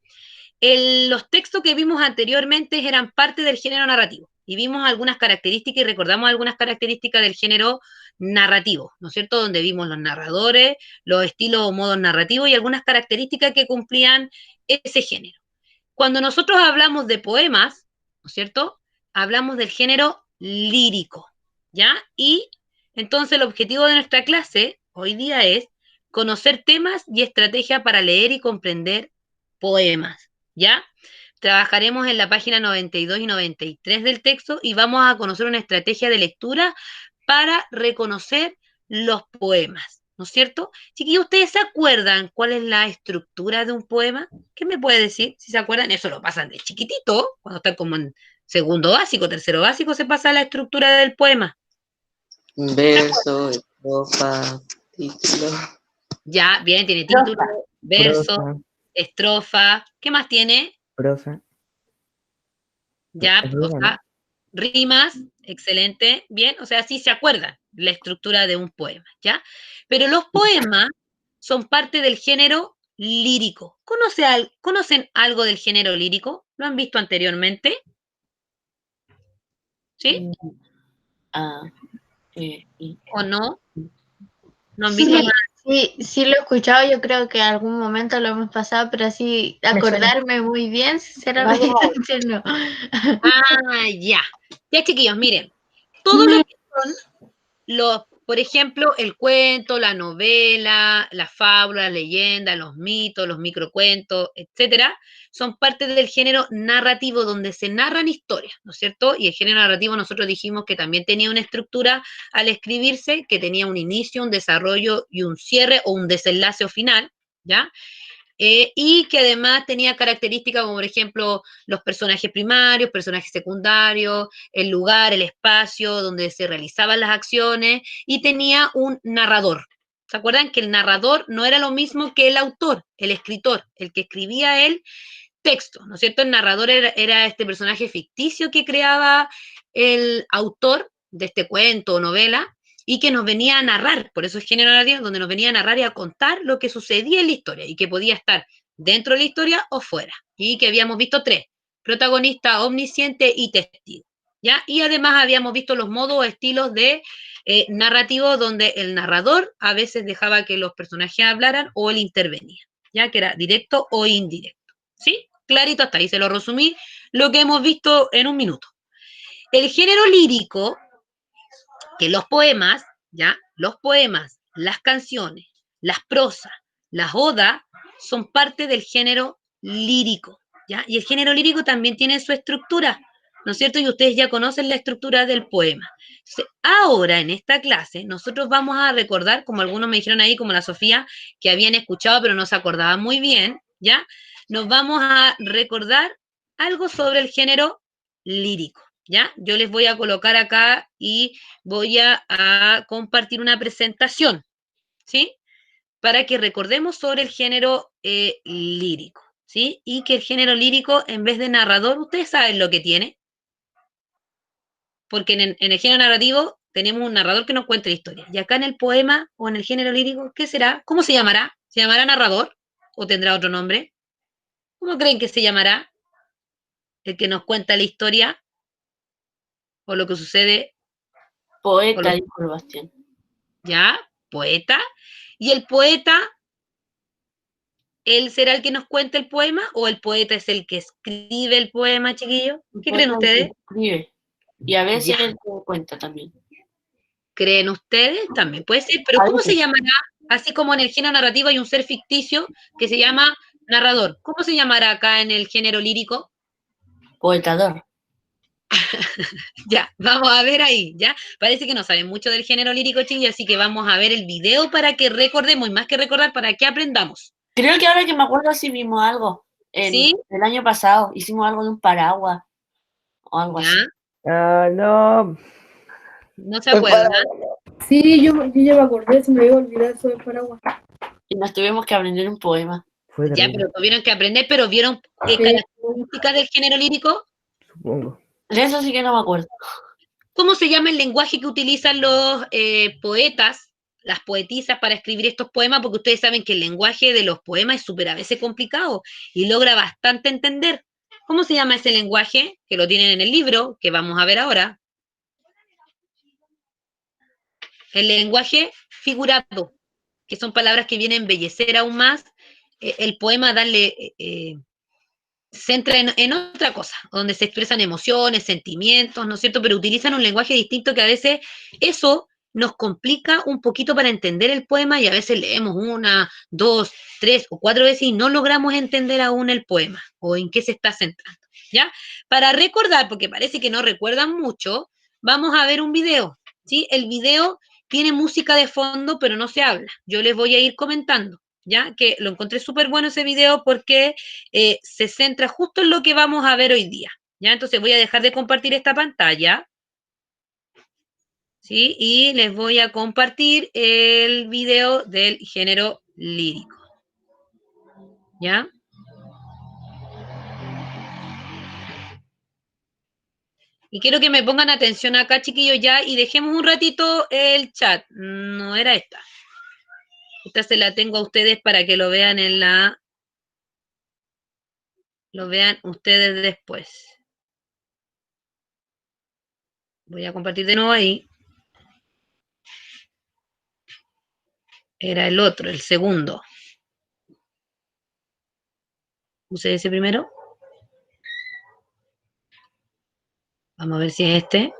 Speaker 3: Los textos que vimos anteriormente eran parte del género narrativo y vimos algunas características y recordamos algunas características del género narrativo, ¿no es cierto? Donde vimos los narradores, los estilos o modos narrativos y algunas características que cumplían ese género. Cuando nosotros hablamos de poemas, ¿no es cierto? Hablamos del género lírico, ¿ya? Y entonces el objetivo de nuestra clase hoy día es conocer temas y estrategias para leer y comprender poemas, ¿ya? Trabajaremos en la página 92 y 93 del texto y vamos a conocer una estrategia de lectura para reconocer los poemas, ¿no es cierto? Chiquillos, ¿ustedes se acuerdan cuál es la estructura de un poema? ¿Qué me puede decir? Si se acuerdan, eso lo pasan de chiquitito, cuando están como en segundo básico, tercero básico, se pasa la estructura del poema.
Speaker 6: Verso, estrofa, título.
Speaker 3: Ya, bien, tiene título, verso,
Speaker 5: Prosa,
Speaker 3: estrofa, ¿qué más tiene?
Speaker 5: prosa.
Speaker 3: Ya,
Speaker 5: Es
Speaker 3: o
Speaker 5: rima, ¿no?
Speaker 3: sea, rimas, excelente, bien, o sea, sí se acuerdan la estructura de un poema, ¿ya? Pero los poemas son parte del género lírico. ¿Conocen algo del género lírico? ¿Lo han visto anteriormente? ¿Sí? ¿O no? ¿No han visto
Speaker 1: Sí,
Speaker 3: nada?
Speaker 1: sí lo he escuchado, yo creo que en algún momento lo hemos pasado, pero así
Speaker 8: Me suena.
Speaker 1: acordarme muy bien, sinceramente no.
Speaker 3: Ah, ya. Ya, chiquillos, miren, todo lo que son por ejemplo, el cuento, la novela, la fábula, la leyenda, los mitos, los microcuentos, etcétera, son parte del género narrativo donde se narran historias, ¿no es cierto? Y el género narrativo nosotros dijimos que también tenía una estructura al escribirse, que tenía un inicio, un desarrollo y un cierre o un desenlace o final, ¿ya? Y que además tenía características como, por ejemplo, los personajes primarios, personajes secundarios, el lugar, el espacio donde se realizaban las acciones, y tenía un narrador. ¿Se acuerdan que el narrador no era lo mismo que el autor, el escritor, el que escribía el texto, ¿no es cierto? El narrador era este personaje ficticio que creaba el autor de este cuento o novela, y que nos venía a narrar, por eso es género narrativo, donde nos venía a narrar y a contar lo que sucedía en la historia, y que podía estar dentro de la historia o fuera, y que habíamos visto tres: protagonista, omnisciente y testigo, ¿ya? Y además habíamos visto los modos o estilos de narrativo, donde el narrador a veces dejaba que los personajes hablaran o él intervenía, ¿ya? Que era directo o indirecto, ¿sí? Clarito, hasta ahí se lo resumí, lo que hemos visto en un minuto. El género lírico, que los poemas, ¿ya? Los poemas, las canciones, las prosas, las odas, son parte del género lírico, ¿ya? Y el género lírico también tiene su estructura, ¿no es cierto? Y ustedes ya conocen la estructura del poema. Entonces, ahora, en esta clase, nosotros vamos a recordar, como algunos me dijeron ahí, como la Sofía, que habían escuchado pero no se acordaban muy bien, ¿ya? Nos vamos a recordar algo sobre el género lírico, ¿ya? Yo les voy a colocar acá y voy a compartir una presentación, ¿sí? Para que recordemos sobre el género lírico, ¿sí? Y que el género lírico, en vez de narrador, ustedes saben lo que tiene, porque en el género narrativo tenemos un narrador que nos cuenta la historia, y acá en el poema o en el género lírico, ¿qué será? ¿Cómo se llamará? ¿Se llamará narrador o tendrá otro nombre? ¿Cómo creen que se llamará el que nos cuenta la historia o lo que sucede?
Speaker 4: Poeta,
Speaker 3: Lo,
Speaker 4: dijo el Bastián.
Speaker 3: ¿ya? Poeta. ¿Y el poeta, él será el que nos cuenta el poema o el poeta es el que escribe el poema, chiquillos? ¿Qué creen
Speaker 4: Poeta es el
Speaker 3: ustedes?
Speaker 4: que escribe. Y a veces
Speaker 3: Ya.
Speaker 4: él te cuenta también.
Speaker 3: ¿Creen ustedes? También puede ser, pero
Speaker 4: A
Speaker 3: ¿cómo se
Speaker 4: veces,
Speaker 3: llamará? Así como en el género narrativo hay un ser ficticio que se llama narrador. ¿Cómo se llamará acá en el género lírico?
Speaker 4: poetador.
Speaker 3: Ya, vamos a ver ahí, ¿ya? Parece que no saben mucho del género lírico chiquillos, así que vamos a ver el video para que recordemos, y más que recordar, para que aprendamos.
Speaker 4: Creo que ahora que me acuerdo sí vimos algo.
Speaker 3: ¿Sí?
Speaker 4: El año pasado hicimos algo de un paraguas o algo
Speaker 3: ¿Ya?
Speaker 4: así.
Speaker 5: Ah, no.
Speaker 3: ¿No se acuerdan?
Speaker 7: Sí, yo ya me acordé, se me iba a olvidar eso del paraguas.
Speaker 4: Y nos tuvimos que aprender un poema.
Speaker 5: Fue
Speaker 3: Ya,
Speaker 5: terrible,
Speaker 3: pero tuvieron que aprender, pero ¿vieron características del género lírico?
Speaker 5: supongo.
Speaker 4: De eso sí que no me acuerdo.
Speaker 3: ¿Cómo se llama el lenguaje que utilizan los poetas, las poetisas para escribir estos poemas? Porque ustedes saben que el lenguaje de los poemas es súper a veces complicado y logra bastante entender. ¿Cómo se llama ese lenguaje? Que lo tienen en el libro, que vamos a ver ahora. El lenguaje figurado, que son palabras que vienen a embellecer aún más el poema, darle... se centra en otra cosa, donde se expresan emociones, sentimientos, ¿no es cierto? Pero utilizan un lenguaje distinto que a veces eso nos complica un poquito para entender el poema y a veces leemos una, dos, tres o cuatro veces y no logramos entender aún el poema o en qué se está centrando, ¿ya? Para recordar, porque parece que no recuerdan mucho, vamos a ver un video, ¿sí? El video tiene música de fondo, pero no se habla. Yo les voy a ir comentando, ¿ya? Que lo encontré súper bueno ese video porque se centra justo en lo que vamos a ver hoy día, ¿ya? Entonces voy a dejar de compartir esta pantalla, ¿sí? Y les voy a compartir el video del género lírico, ¿ya? Y quiero que me pongan atención acá, chiquillos, ya, y dejemos un ratito el chat. No era esta. Esta se la tengo a ustedes para que lo vean lo vean ustedes después. Voy a compartir de nuevo ahí. Era el otro, el segundo. Puse ese primero. Vamos a ver si es este.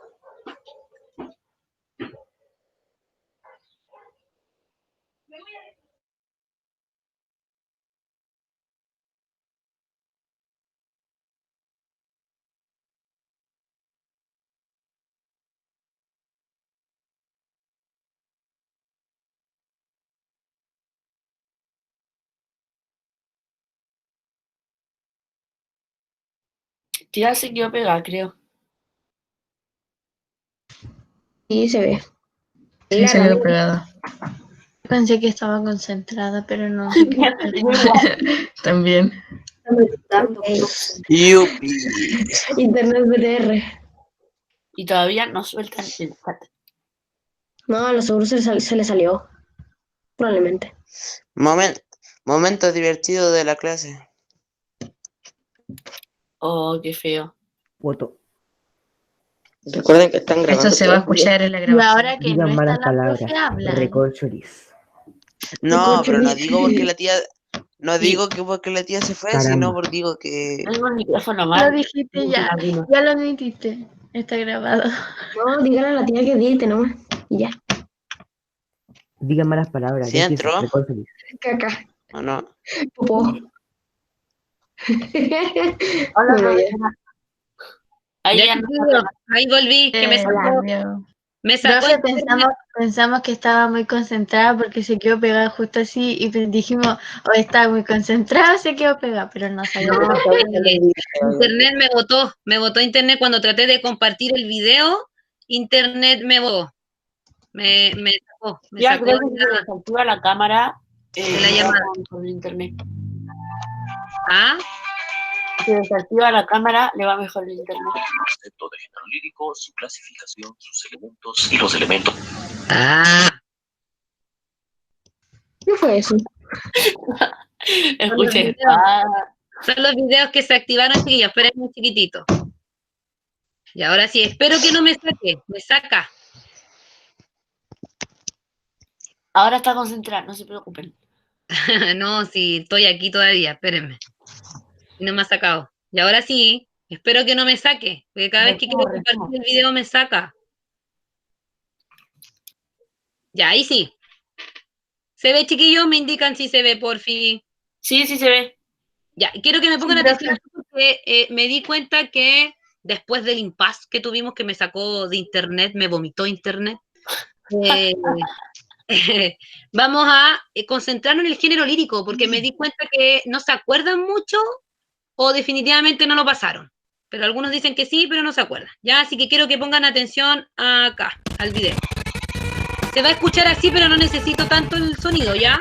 Speaker 4: Tía se quedó pegada, creo.
Speaker 2: Sí, se ve.
Speaker 8: Sí, se quedó pegada.
Speaker 1: Pensé que estaba concentrada, pero no.
Speaker 8: También.
Speaker 6: Yupi.
Speaker 2: Internet BTR.
Speaker 4: Y todavía no sueltan el chat.
Speaker 2: No, a lo seguro se le salió. Probablemente.
Speaker 6: Momento divertido de la clase.
Speaker 4: Oh, qué feo.
Speaker 5: Voto.
Speaker 6: Recuerden que están grabando.
Speaker 8: Eso se va a
Speaker 6: todo el día.
Speaker 8: escuchar en la
Speaker 1: Y
Speaker 8: grabación.
Speaker 1: ahora que no
Speaker 5: Digan
Speaker 1: está
Speaker 5: malas
Speaker 1: la
Speaker 5: palabras.
Speaker 1: profe, habla.
Speaker 5: Recorcholis.
Speaker 6: No, pero no digo porque la tía. No digo que porque la tía se fue,
Speaker 5: Caramba.
Speaker 6: sino porque digo que.
Speaker 4: Tengo el micrófono
Speaker 1: Lo
Speaker 4: mal.
Speaker 1: dijiste ya. Ya lo admitiste. Está grabado.
Speaker 2: No, dígale a la tía que edite nomás. Y ya.
Speaker 5: Digan malas palabras.
Speaker 6: ¿Sí
Speaker 5: ya empieza,
Speaker 6: entró?
Speaker 5: Recorcholis.
Speaker 2: Caca.
Speaker 6: ¿O no?
Speaker 2: Popó.
Speaker 4: Hola,
Speaker 2: Bueno, ya.
Speaker 4: profesora. Ahí
Speaker 3: Ya,
Speaker 4: ya
Speaker 3: chiquillos, ahí volví, que me sacó, me sacó
Speaker 1: Profe,
Speaker 3: internet.
Speaker 1: pensamos que estaba muy concentrada porque se quedó pegada justo así y dijimos, o estaba muy concentrada o se quedó pegada, pero no sabíamos.
Speaker 3: Internet me botó internet cuando traté de compartir el video, internet me botó, me sacó, me
Speaker 4: Ya
Speaker 3: sacó
Speaker 4: creo que si se desactiva la cámara
Speaker 3: de la llamada.
Speaker 4: por internet.
Speaker 3: ¿Ah?
Speaker 4: Si se desactiva la cámara, le va mejor el internet.
Speaker 9: Concepto de género lírico, su clasificación, sus elementos y los elementos.
Speaker 3: Ah,
Speaker 2: ¿Qué fue eso?
Speaker 4: Escuché.
Speaker 3: son los videos que se activaron, chiquillos, esperen un chiquitito. Y ahora sí, espero que no me saque, me saca.
Speaker 4: Ahora está concentrada, no se preocupen.
Speaker 3: No, sí, estoy aquí todavía, espérenme. Y no me ha sacado. Y ahora sí, espero que no me saque, porque cada vez que quiero compartir el video me saca. Ya, ahí sí. ¿Se ve, chiquillos? Me indican si se ve, por fin.
Speaker 4: Sí, sí se ve.
Speaker 3: Ya, quiero que me pongan atención porque me di cuenta que después del impasse que tuvimos, que me sacó de internet, me vomitó internet, eh, vamos a concentrarnos en el género lírico, porque me di cuenta que no se acuerdan mucho o definitivamente no lo pasaron. Pero algunos dicen que sí, pero no se acuerdan. Ya, así que quiero que pongan atención acá, al video. Se va a escuchar así, pero no necesito tanto el sonido, ¿ya?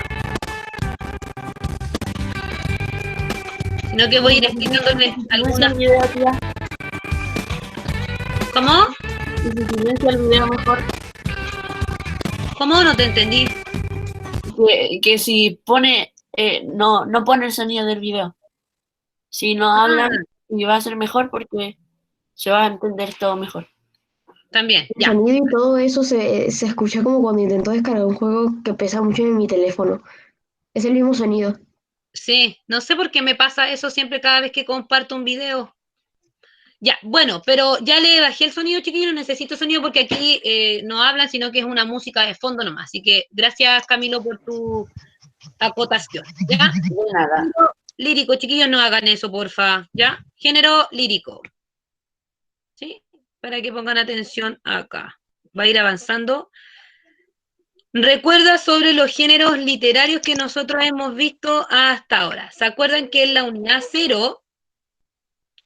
Speaker 3: Sino que voy a ir explicándoles algunas... ¿Cómo?
Speaker 4: Y si silencia el video mejor.
Speaker 3: ¿Cómo? No te entendí.
Speaker 4: Que si pone, no pone el sonido del video. Si no hablan, y va a ser mejor porque se va a entender todo mejor.
Speaker 3: También,
Speaker 10: El
Speaker 3: ya.
Speaker 10: sonido y todo eso se escucha como cuando intento descargar un juego que pesa mucho en mi teléfono. Es el mismo sonido.
Speaker 3: Sí, no sé por qué me pasa eso siempre cada vez que comparto un video. Ya, bueno, pero ya le bajé el sonido, chiquillos, no necesito sonido porque aquí no hablan, sino que es una música de fondo nomás. Así que gracias, Camilo, por tu acotación, ¿ya?
Speaker 4: De nada.
Speaker 3: Género lírico, chiquillos, no hagan eso, porfa, ¿ya? Género lírico, ¿sí? Para que pongan atención acá. Va a ir avanzando. Recuerda sobre los géneros literarios que nosotros hemos visto hasta ahora. ¿Se acuerdan que en la unidad 0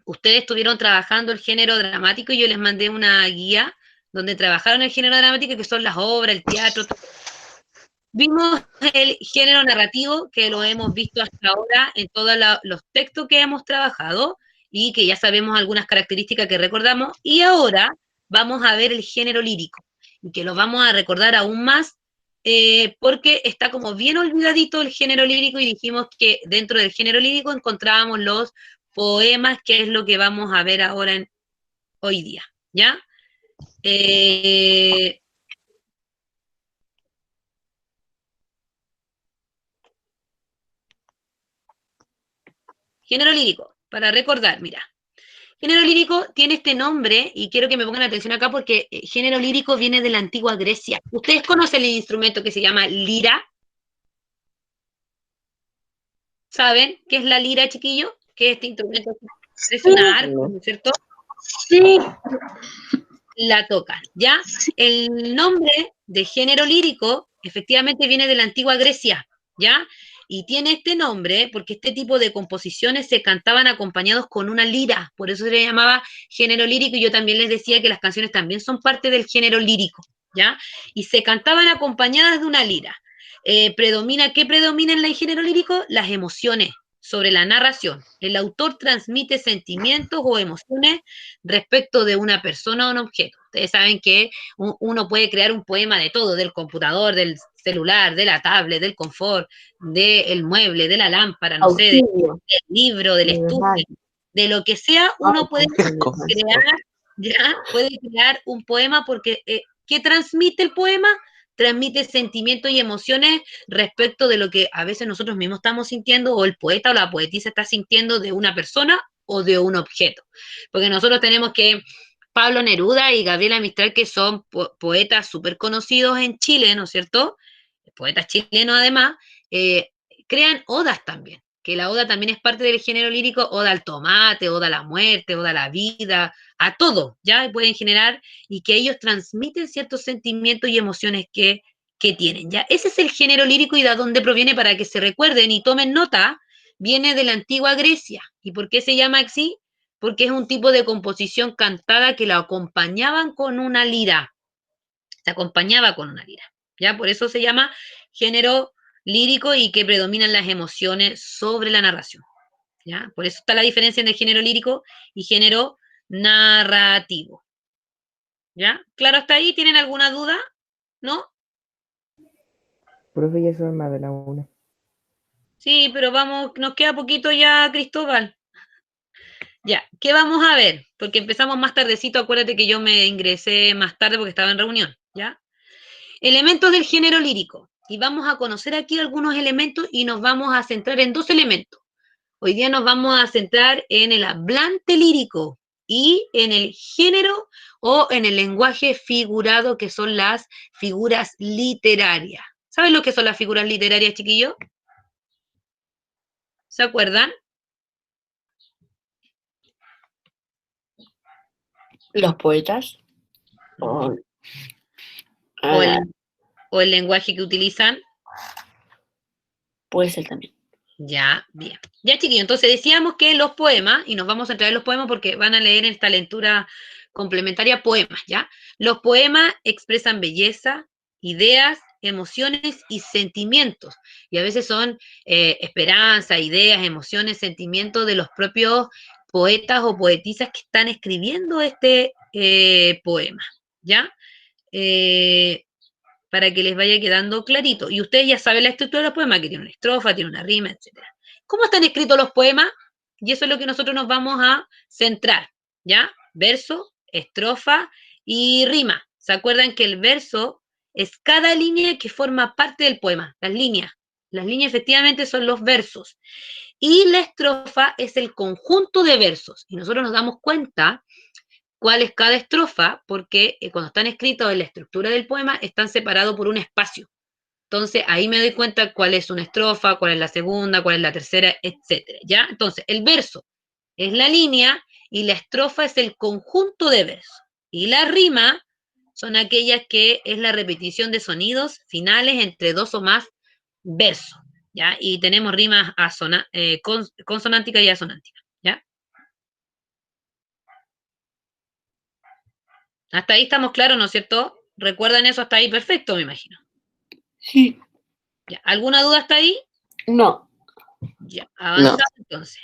Speaker 3: ustedes estuvieron trabajando el género dramático y yo les mandé una guía donde trabajaron el género dramático, que son las obras, el teatro? Vimos el género narrativo, que lo hemos visto hasta ahora en todos los textos que hemos trabajado y que ya sabemos algunas características que recordamos, y ahora vamos a ver el género lírico, y que lo vamos a recordar aún más porque está como bien olvidadito el género lírico, y dijimos que dentro del género lírico encontrábamos los poemas, que es lo que vamos a ver ahora hoy día, ¿ya? Género lírico, para recordar, mira. Género lírico tiene este nombre, y quiero que me pongan atención acá porque género lírico viene de la antigua Grecia. ¿Ustedes conocen el instrumento que se llama lira? ¿Saben qué es la lira, chiquillo? ¿Qué es este instrumento? Es una arpa, ¿no es cierto?
Speaker 2: Sí.
Speaker 3: La tocan, ¿ya? El nombre de género lírico efectivamente viene de la antigua Grecia, ¿ya? Y tiene este nombre porque este tipo de composiciones se cantaban acompañados con una lira, por eso se le llamaba género lírico, y yo también les decía que las canciones también son parte del género lírico, ¿ya? Y se cantaban acompañadas de una lira. ¿Qué predomina en el género lírico? Las emociones sobre la narración. El autor transmite sentimientos o emociones respecto de una persona o un objeto. Ustedes saben que uno puede crear un poema de todo, del computador, del celular, de la tablet, del confort, del mueble, de la lámpara, no sé, del libro, del estudio, de lo que sea, uno puede crear un poema porque ¿qué transmite el poema? Transmite sentimientos y emociones respecto de lo que a veces nosotros mismos estamos sintiendo, o el poeta o la poetisa está sintiendo de una persona o de un objeto. Porque nosotros tenemos que Pablo Neruda y Gabriela Mistral, que son poetas súper conocidos en Chile, ¿no es cierto? Poetas chilenos además, crean odas también, que la oda también es parte del género lírico, oda al tomate, oda a la muerte, oda a la vida, a todo, ¿ya? Pueden generar, y que ellos transmiten ciertos sentimientos y emociones que tienen, ¿ya? Ese es el género lírico, y de dónde proviene, para que se recuerden y tomen nota, viene de la antigua Grecia. ¿Y por qué se llama así? Porque es un tipo de composición cantada que la acompañaban con una lira, se acompañaba con una lira, ¿ya? Por eso se llama género lírico, y que predominan las emociones sobre la narración, ¿ya? Por eso está la diferencia entre género lírico y género narrativo, ¿ya? ¿Claro hasta ahí? ¿Tienen alguna duda? ¿No?
Speaker 5: Profe, ya son más de la 1.
Speaker 3: Sí, pero vamos, nos queda poquito ya, Cristóbal. Ya, ¿qué vamos a ver? Porque empezamos más tardecito, acuérdate que yo me ingresé más tarde porque estaba en reunión, ¿ya? Elementos del género lírico. Y vamos a conocer aquí algunos elementos, y nos vamos a centrar en 2 elementos. Hoy día nos vamos a centrar en el hablante lírico y en el género o en el lenguaje figurado, que son las figuras literarias. ¿Saben lo que son las figuras literarias, chiquillos? ¿Se acuerdan?
Speaker 4: Los poetas. O,
Speaker 3: O
Speaker 4: ah,
Speaker 3: el lenguaje que utilizan.
Speaker 4: puede ser también.
Speaker 3: Ya, bien. Ya, chiquillos, entonces decíamos que los poemas, y nos vamos a entrar en los poemas porque van a leer en esta lectura complementaria poemas, ¿ya? Los poemas expresan belleza, ideas, emociones y sentimientos. Y a veces son esperanza, ideas, emociones, sentimientos de los propios poetas o poetisas que están escribiendo este poema, ¿ya? Para que les vaya quedando clarito. Y ustedes ya saben la estructura de los poemas, que tiene una estrofa, tiene una rima, etc. ¿Cómo están escritos los poemas? Y eso es lo que nosotros nos vamos a centrar, ¿ya? Verso, estrofa y rima. ¿Se acuerdan que el verso es cada línea que forma parte del poema? Las líneas. Las líneas efectivamente son los versos. Y la estrofa es el conjunto de versos. Y nosotros nos damos cuenta cuál es cada estrofa, porque cuando están escritos en la estructura del poema, están separados por un espacio. Entonces, ahí me doy cuenta cuál es una estrofa, cuál es la segunda, cuál es la tercera, etcétera, ¿ya? Entonces, el verso es la línea y la estrofa es el conjunto de versos. Y la rima son aquellas que es la repetición de sonidos finales entre dos o más versos, ¿ya? Y tenemos rimas consonánticas y asonánticas, ¿ya? Hasta ahí estamos claros, ¿no es cierto? ¿Recuerdan eso hasta ahí? Perfecto, me imagino.
Speaker 4: Sí.
Speaker 3: ¿Ya? ¿Alguna duda hasta ahí?
Speaker 4: No.
Speaker 3: Ya, avanzamos entonces.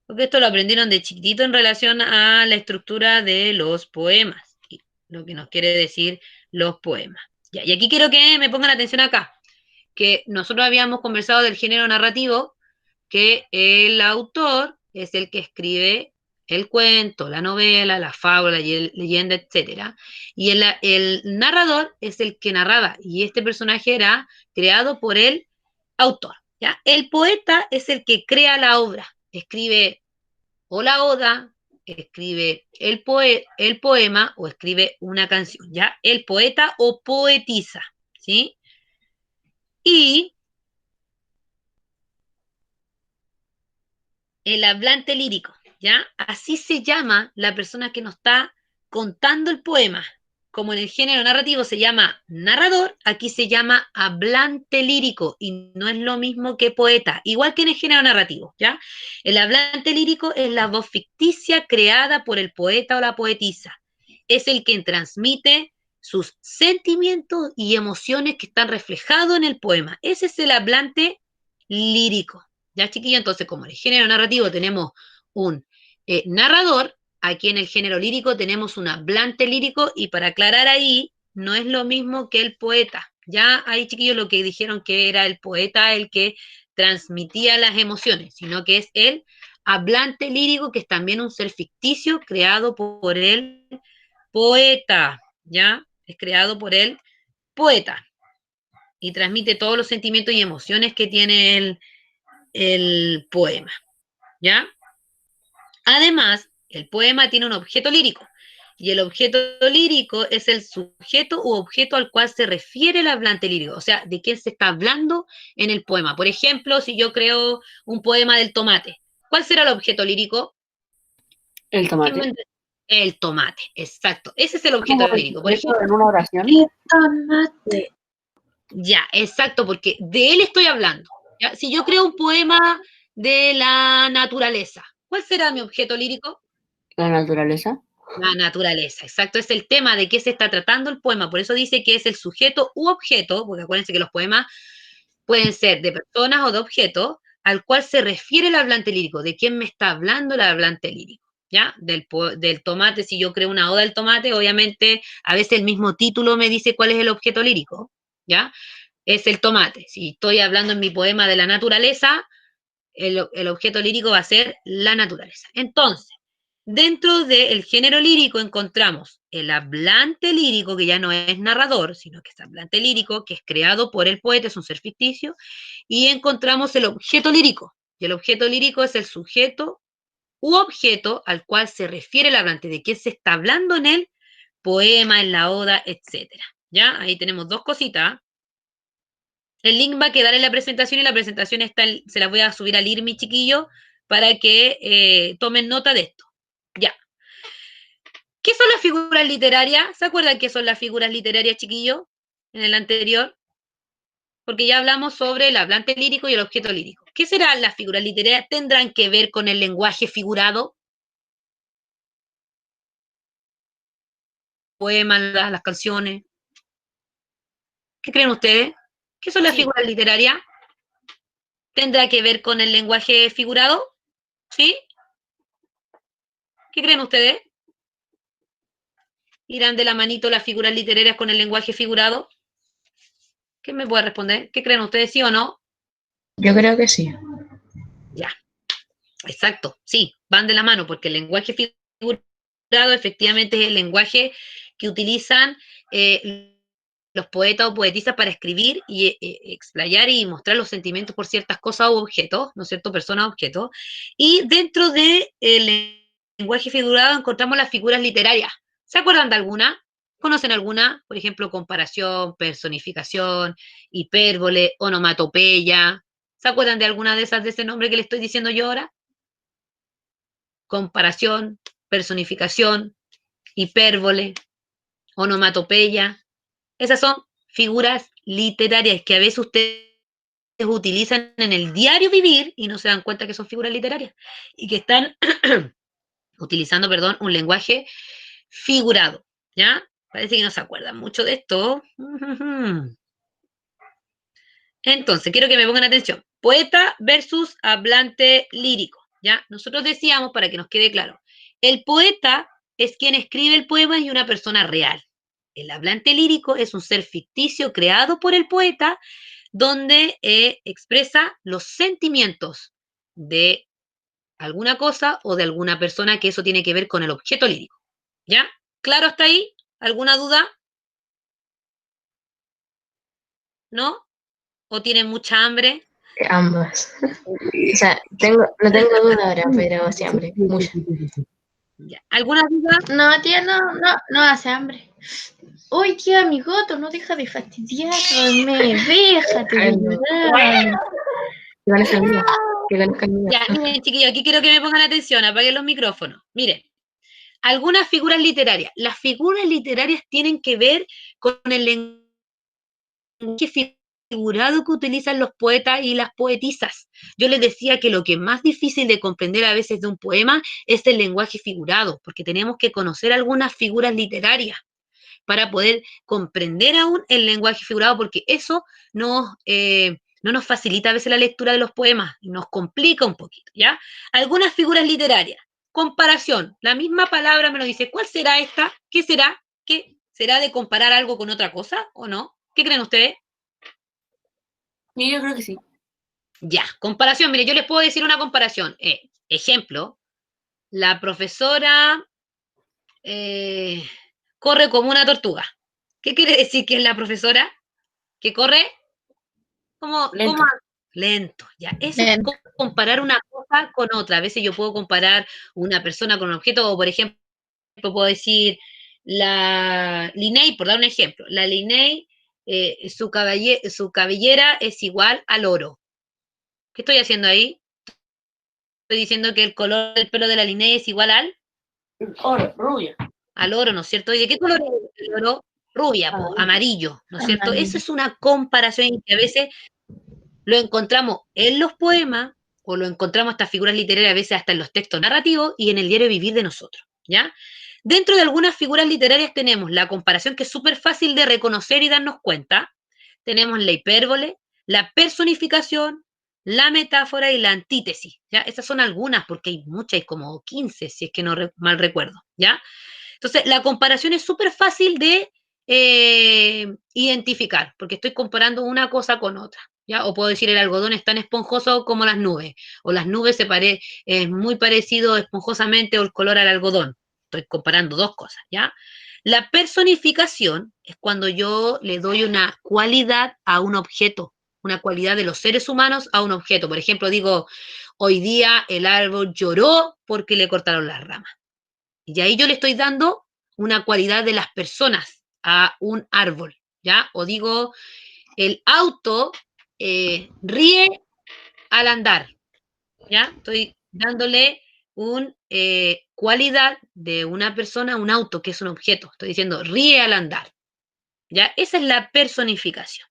Speaker 3: Porque esto lo aprendieron de chiquitito en relación a la estructura de los poemas, y lo que nos quiere decir los poemas. Ya, y aquí quiero que me pongan atención acá, que nosotros habíamos conversado del género narrativo, que el autor es el que escribe el cuento, la novela, la fábula, la leyenda, etc. Y el narrador es el que narraba, y este personaje era creado por el autor, ¿ya? El poeta es el que crea la obra, escribe o la oda, escribe el poema o escribe una canción, ¿ya? El poeta o poetiza, ¿sí? Y el hablante lírico, ¿ya? Así se llama la persona que nos está contando el poema. Como en el género narrativo se llama narrador, aquí se llama hablante lírico y no es lo mismo que poeta, igual que en el género narrativo, ¿ya? El hablante lírico es la voz ficticia creada por el poeta o la poetisa. Es el que transmite sus sentimientos y emociones que están reflejados en el poema. Ese es el hablante lírico. ¿Ya, chiquillo? Entonces, como en el género narrativo tenemos un narrador, aquí en el género lírico tenemos un hablante lírico, y para aclarar ahí, no es lo mismo que el poeta. Ya ahí, chiquillos, lo que dijeron que era el poeta el que transmitía las emociones, sino que es el hablante lírico, que es también un ser ficticio creado por el poeta, ¿ya? Es creado por el poeta y transmite todos los sentimientos y emociones que tiene el poema, ¿ya? Además, el poema tiene un objeto lírico, y el objeto lírico es el sujeto u objeto al cual se refiere el hablante lírico, o sea, de quién se está hablando en el poema. Por ejemplo, si yo creo un poema del tomate, ¿cuál será el objeto lírico?
Speaker 4: El tomate.
Speaker 3: El tomate, exacto. Ese es el objeto lírico. Por ejemplo,
Speaker 4: en una oración.
Speaker 10: ¡Qué tomate!
Speaker 3: Ya, exacto, porque de él estoy hablando. ¿Ya? Si yo creo un poema de la naturaleza, ¿cuál será mi objeto lírico?
Speaker 4: La naturaleza.
Speaker 3: La naturaleza, exacto, es el tema de qué se está tratando el poema, por eso dice que es el sujeto u objeto, porque acuérdense que los poemas pueden ser de personas o de objetos, al cual se refiere el hablante lírico, de quién me está hablando el hablante lírico, ¿ya? Del tomate, si yo creo una oda al tomate, obviamente a veces el mismo título me dice cuál es el objeto lírico, ¿ya? Es el tomate. Si estoy hablando en mi poema de la naturaleza, el objeto lírico va a ser la naturaleza. Entonces, dentro del género lírico encontramos el hablante lírico, que ya no es narrador, sino que es hablante lírico, que es creado por el poeta, es un ser ficticio, y encontramos el objeto lírico. Y el objeto lírico es el sujeto u objeto al cual se refiere el hablante, de qué se está hablando en el poema, en la oda, etc. ¿Ya? Ahí tenemos dos cositas. El link va a quedar en la presentación, y la presentación se la voy a subir al IRMI, chiquillo, para que tomen nota de esto. Ya. ¿Qué son las figuras literarias? ¿Se acuerdan qué son las figuras literarias, chiquillos? En el anterior. Porque ya hablamos sobre el hablante lírico y el objeto lírico. ¿Qué serán las figuras literarias? ¿Tendrán que ver con el lenguaje figurado? Poemas, las canciones. ¿Qué creen ustedes? ¿Qué son las figuras literarias? ¿Tendrá que ver con el lenguaje figurado? ¿Sí? ¿Qué creen ustedes? ¿Irán de la manito las figuras literarias con el lenguaje figurado? ¿Qué me puede responder? ¿Qué creen ustedes, sí o no?
Speaker 8: Yo creo que sí.
Speaker 3: Ya, exacto, sí, van de la mano, porque el lenguaje figurado efectivamente es el lenguaje que utilizan los poetas o poetisas para escribir y explayar y mostrar los sentimientos por ciertas cosas o objetos, ¿no es cierto? Personas o objetos. Y dentro del lenguaje figurado encontramos las figuras literarias. ¿Se acuerdan de alguna? ¿Conocen alguna? Por ejemplo, comparación, personificación, hipérbole, onomatopeya. ¿Se acuerdan de alguna de esas, de ese nombre que le estoy diciendo yo ahora? Comparación, personificación, hipérbole, onomatopeya. Esas son figuras literarias que a veces ustedes utilizan en el diario vivir y no se dan cuenta que son figuras literarias y que están utilizando, perdón, un lenguaje figurado, ¿ya? Parece que no se acuerdan mucho de esto. Entonces, quiero que me pongan atención. Poeta versus hablante lírico, ¿ya? Nosotros decíamos, para que nos quede claro, el poeta es quien escribe el poema y una persona real. El hablante lírico es un ser ficticio creado por el poeta donde expresa los sentimientos de alguna cosa o de alguna persona, que eso tiene que ver con el objeto lírico. ¿Ya? ¿Claro hasta ahí? ¿Alguna duda? ¿No? ¿O tienen mucha hambre?
Speaker 8: Ambas. O sea, no tengo duda ahora, pero sí, hambre, mucha.
Speaker 3: Ya. ¿Alguna duda?
Speaker 1: No, tía, no hace hambre. Uy, qué amigoto, no deja de fastidiarme, déjate de llorar.
Speaker 8: Que conozcan mío, que conozcan mío.
Speaker 3: Ya, miren, chiquillos, aquí quiero que me pongan atención, apaguen los micrófonos. Miren, algunas figuras literarias. Las figuras literarias tienen que ver con el lenguaje figurado que utilizan los poetas y las poetisas. Yo les decía que lo que es más difícil de comprender a veces de un poema es el lenguaje figurado, porque tenemos que conocer algunas figuras literarias para poder comprender aún el lenguaje figurado, porque eso no nos facilita a veces la lectura de los poemas, nos complica un poquito, ¿ya? Algunas figuras literarias. Comparación, la misma palabra me lo dice. ¿Cuál será esta? ¿Qué será? ¿Qué será de comparar algo con otra cosa o no? ¿Qué creen ustedes?
Speaker 4: Sí, yo creo que sí.
Speaker 3: Ya, comparación. Mire, yo les puedo decir una comparación. Ejemplo, la profesora corre como una tortuga. ¿Qué quiere decir que es la profesora? ¿Que corre?
Speaker 4: Lento.
Speaker 3: Lento, ya. Eso es comparar una cosa con otra. A veces yo puedo comparar una persona con un objeto, o por ejemplo, puedo decir la Linney, por dar un ejemplo. La Linney, su cabellera es igual al oro. ¿Qué estoy haciendo ahí? Estoy diciendo que el color del pelo de la Linney es igual al
Speaker 4: Oro, rubia.
Speaker 3: Al oro, ¿no es cierto? ¿Y de qué color es el oro? Rubia, amarillo, ¿no es cierto?
Speaker 1: Amarillo.
Speaker 3: Eso es una comparación que a veces lo encontramos en los poemas o lo encontramos estas figuras literarias a veces hasta en los textos narrativos y en el diario vivir de nosotros, ¿ya? Dentro de algunas figuras literarias tenemos la comparación, que es súper fácil de reconocer y darnos cuenta. Tenemos la hipérbole, la personificación, la metáfora y la antítesis, ¿ya? Esas son algunas, porque hay muchas, hay como 15, si es que no mal recuerdo, ¿ya? Entonces, la comparación es súper fácil de identificar, porque estoy comparando una cosa con otra, ¿ya? O puedo decir el algodón es tan esponjoso como las nubes, o las nubes es muy parecido esponjosamente o el color al algodón. Estoy comparando dos cosas, ¿ya? La personificación es cuando yo le doy una cualidad a un objeto, una cualidad de los seres humanos a un objeto. Por ejemplo, digo, hoy día el árbol lloró porque le cortaron las ramas. Y ahí yo le estoy dando una cualidad de las personas a un árbol, ¿ya? O digo, el auto ríe al andar, ¿ya? Estoy dándole cualidad de una persona, un auto, que es un objeto. Estoy diciendo, ríe al andar. ¿Ya? Esa es la personificación.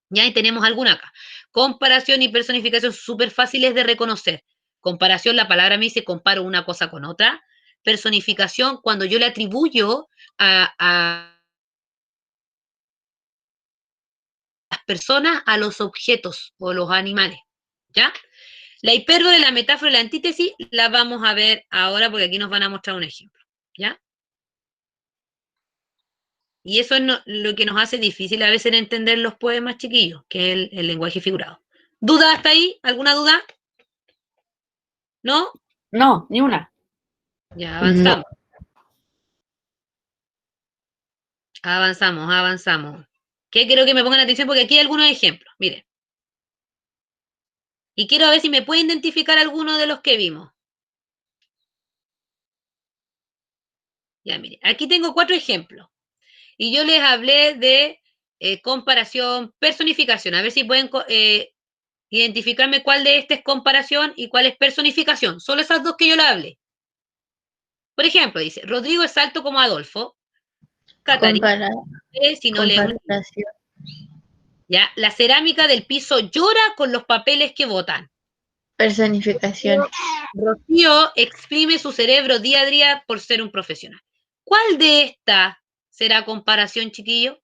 Speaker 3: ¿Ya? Y tenemos alguna acá. Comparación y personificación súper fáciles de reconocer. Comparación, la palabra me dice comparo una cosa con otra. Personificación, cuando yo le atribuyo a las personas a los objetos o los animales. ¿Ya? La hipérbole, la metáfora y la antítesis la vamos a ver ahora porque aquí nos van a mostrar un ejemplo. ¿Ya? Y eso es lo que nos hace difícil a veces entender los poemas chiquillos, que es el lenguaje figurado. ¿Duda hasta ahí? ¿Alguna duda? ¿No?
Speaker 4: No, ni una.
Speaker 3: Ya, avanzamos. Avanzamos. ¿Qué? Quiero que me pongan atención porque aquí hay algunos ejemplos. Miren. Y quiero ver si me pueden identificar alguno de los que vimos. Ya, miren. Aquí tengo 4 ejemplos. Y yo les hablé de comparación, personificación. A ver si pueden identificarme cuál de este es comparación y cuál es personificación. Solo esas dos que yo le hablé. Por ejemplo, dice, Rodrigo es alto como Adolfo. Catarina, si no leo un libro. Ya, la cerámica del piso llora con los papeles que botan.
Speaker 1: Personificación.
Speaker 3: Rocío exprime su cerebro día a día por ser un profesional. ¿Cuál de estas será comparación, chiquillo?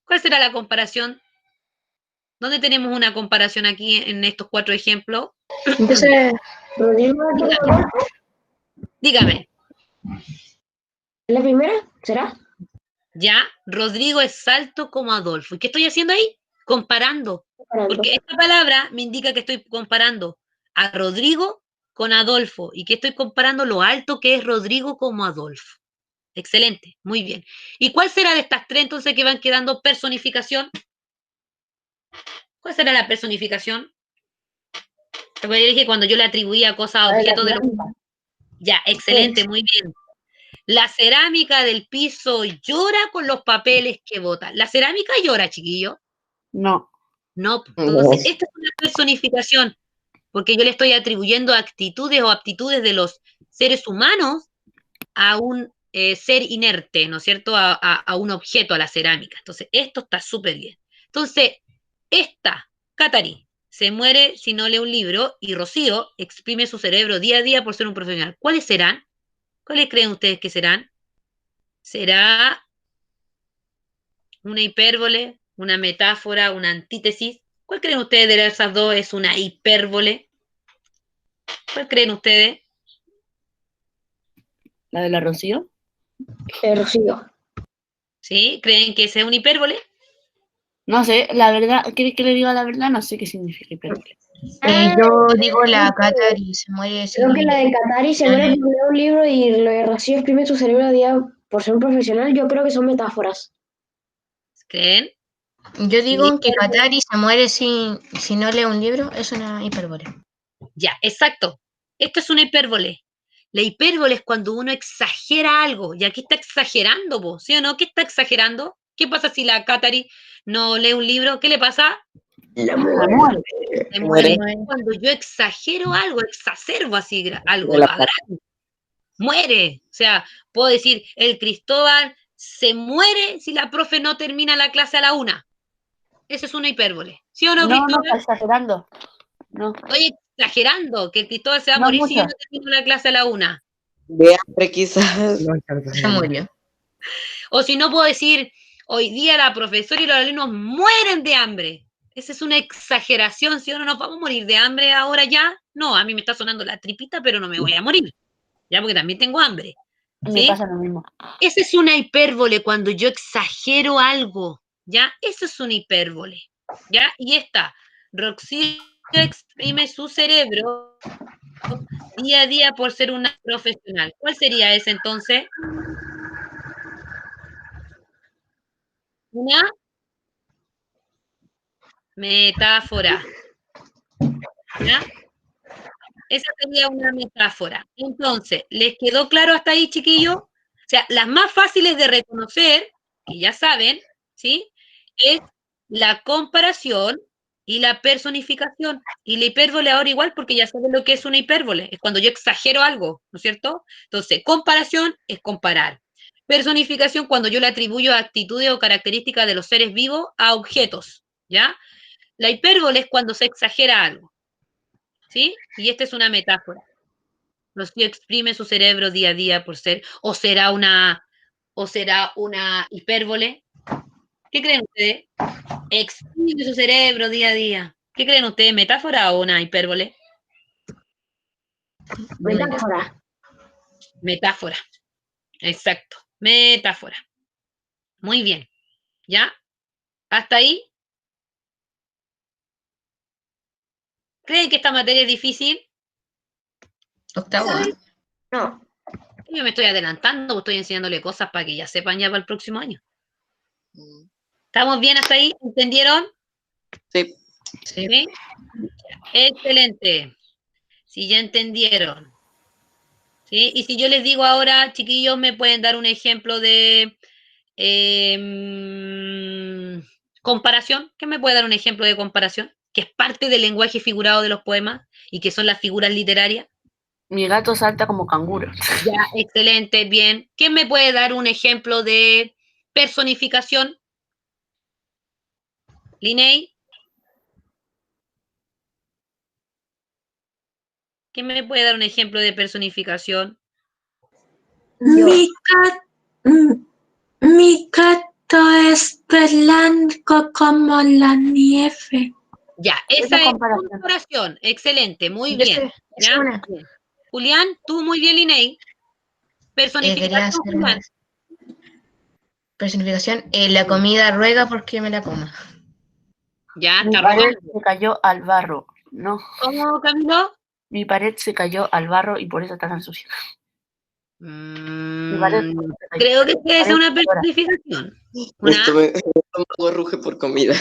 Speaker 3: ¿Cuál será la comparación? ¿Dónde tenemos una comparación aquí en estos 4 ejemplos?
Speaker 10: Entonces, Rodrigo,
Speaker 3: Dígame.
Speaker 10: ¿es la primera? ¿Será?
Speaker 3: Ya, Rodrigo es alto como Adolfo. ¿Y qué estoy haciendo ahí? Comparando. Porque esta palabra me indica que estoy comparando a Rodrigo con Adolfo. ¿Y que estoy comparando lo alto que es Rodrigo como Adolfo? Excelente, muy bien. ¿Y cuál será de estas 3 entonces que van quedando personificación? ¿Cuál será la personificación? Porque yo dije cuando yo le atribuía cosas a objetos de los... Ya, excelente, muy bien. La cerámica del piso llora con los papeles que bota. ¿La cerámica llora, chiquillo?
Speaker 4: No.
Speaker 3: No. Entonces, esta es una personificación, porque yo le estoy atribuyendo actitudes o aptitudes de los seres humanos a un ser inerte, ¿no es cierto? A un objeto, a la cerámica. Entonces, esto está súper bien. Entonces, esta, Catari, se muere si no lee un libro y Rocío exprime su cerebro día a día por ser un profesional. ¿Cuáles serán? ¿Cuáles creen ustedes que serán? ¿Será una hipérbole, una metáfora, una antítesis? ¿Cuál creen ustedes de esas dos es una hipérbole? ¿Cuál creen ustedes?
Speaker 4: ¿La de la Rocío?
Speaker 10: Rocío.
Speaker 3: ¿Sí? ¿Creen que esa es una hipérbole?
Speaker 4: No sé, la verdad, ¿quieres que le diga la verdad? No sé qué significa hipérbole.
Speaker 8: Yo digo la Catari, se muere
Speaker 10: Creo que la de Catari se muere por leer un libro y lo de Rocío exprime su cerebro a día por ser un profesional. Yo creo que son metáforas.
Speaker 3: ¿Creen?
Speaker 8: Yo digo que Catari se muere si no lee un libro, es una hipérbole.
Speaker 3: Ya, exacto. Esto es una hipérbole. La hipérbole es cuando uno exagera algo. Y aquí está exagerando, ¿vos? ¿Sí o no? ¿Qué está exagerando? ¿Qué pasa si la Catari no lee un libro? ¿Qué le pasa?
Speaker 10: La muerte.
Speaker 3: Se muere. Cuando yo exagero algo, exacerbo así algo, lo agrando. Muere. O sea, puedo decir, el Cristóbal se muere si la profe no termina la clase a la 1. Eso es una hipérbole. ¿Sí o no, Cristóbal?
Speaker 4: No, está exagerando. No.
Speaker 3: Estoy exagerando que el Cristóbal se va a
Speaker 4: No
Speaker 3: morir
Speaker 4: mucho.
Speaker 3: si yo no termino la clase a la 1.
Speaker 6: De hambre quizás.
Speaker 8: Se murió.
Speaker 3: O si no puedo decir, hoy día la profesora y los alumnos mueren de hambre. Esa es una exageración, ¿sí o no? ¿Nos vamos a morir de hambre ahora ya? No, a mí me está sonando la tripita, pero no me voy a morir. Ya, porque también tengo hambre. ¿Sí?
Speaker 4: Me pasa lo mismo.
Speaker 3: Esa es una hipérbole cuando yo exagero algo. ¿Ya? Eso es una hipérbole. ¿Ya? Y esta, Rocío exprime su cerebro día a día por ser una profesional. ¿Cuál sería esa entonces? Una metáfora. ¿Ya? Esa sería una metáfora. Entonces, ¿les quedó claro hasta ahí, chiquillos? O sea, las más fáciles de reconocer, que ya saben, ¿sí? Es la comparación y la personificación. Y la hipérbole ahora igual, porque ya saben lo que es una hipérbole. Es cuando yo exagero algo, ¿no es cierto? Entonces, comparación es comparar. Personificación, cuando yo le atribuyo actitudes o características de los seres vivos a objetos, ¿ya? La hipérbole es cuando se exagera algo, ¿sí? Y esta es una metáfora. Rocío exprime su cerebro día a día por ser, o será una hipérbole. ¿Qué creen ustedes? Exprime su cerebro día a día. ¿Qué creen ustedes? ¿Metáfora o una hipérbole?
Speaker 10: Metáfora.
Speaker 3: Metáfora. Exacto. Metáfora. Muy bien. ¿Ya? ¿Hasta ahí? ¿Creen que esta materia es difícil?
Speaker 8: Octavo.
Speaker 10: No.
Speaker 3: Yo me estoy adelantando, estoy enseñándole cosas para que ya sepan ya para el próximo año. ¿Estamos bien hasta ahí? ¿Entendieron?
Speaker 6: Sí.
Speaker 3: ¿Sí? Excelente. Si ya entendieron. ¿Sí? Y si yo les digo ahora, chiquillos, ¿me pueden dar un ejemplo de comparación? ¿Qué me puede dar un ejemplo de comparación? Que es parte del lenguaje figurado de los poemas y que son las figuras literarias.
Speaker 4: Mi gato salta como canguro.
Speaker 3: Ya, excelente, bien. ¿Quién me puede dar un ejemplo de personificación? Linney. ¿Quién me puede dar un ejemplo de personificación?
Speaker 2: Mi gato es blanco como la nieve.
Speaker 3: Ya, esa es comparación. Excelente, muy bien. ¿Ya? Bien. Julián, tú muy bien, Linney. Personificación, Julián.
Speaker 8: Personificación, la comida ruega porque me la coma.
Speaker 3: Ya,
Speaker 4: Mi
Speaker 3: está
Speaker 4: pared
Speaker 3: rogando.
Speaker 4: se cayó al barro. No.
Speaker 3: ¿Cómo, Camilo?
Speaker 4: Mi pared se cayó al barro y por eso está tan sucia. Mi pared se cayó.
Speaker 3: Creo que es
Speaker 4: pared
Speaker 3: una
Speaker 4: se llora.
Speaker 3: personificación.
Speaker 6: Mi estómago ruge por comida.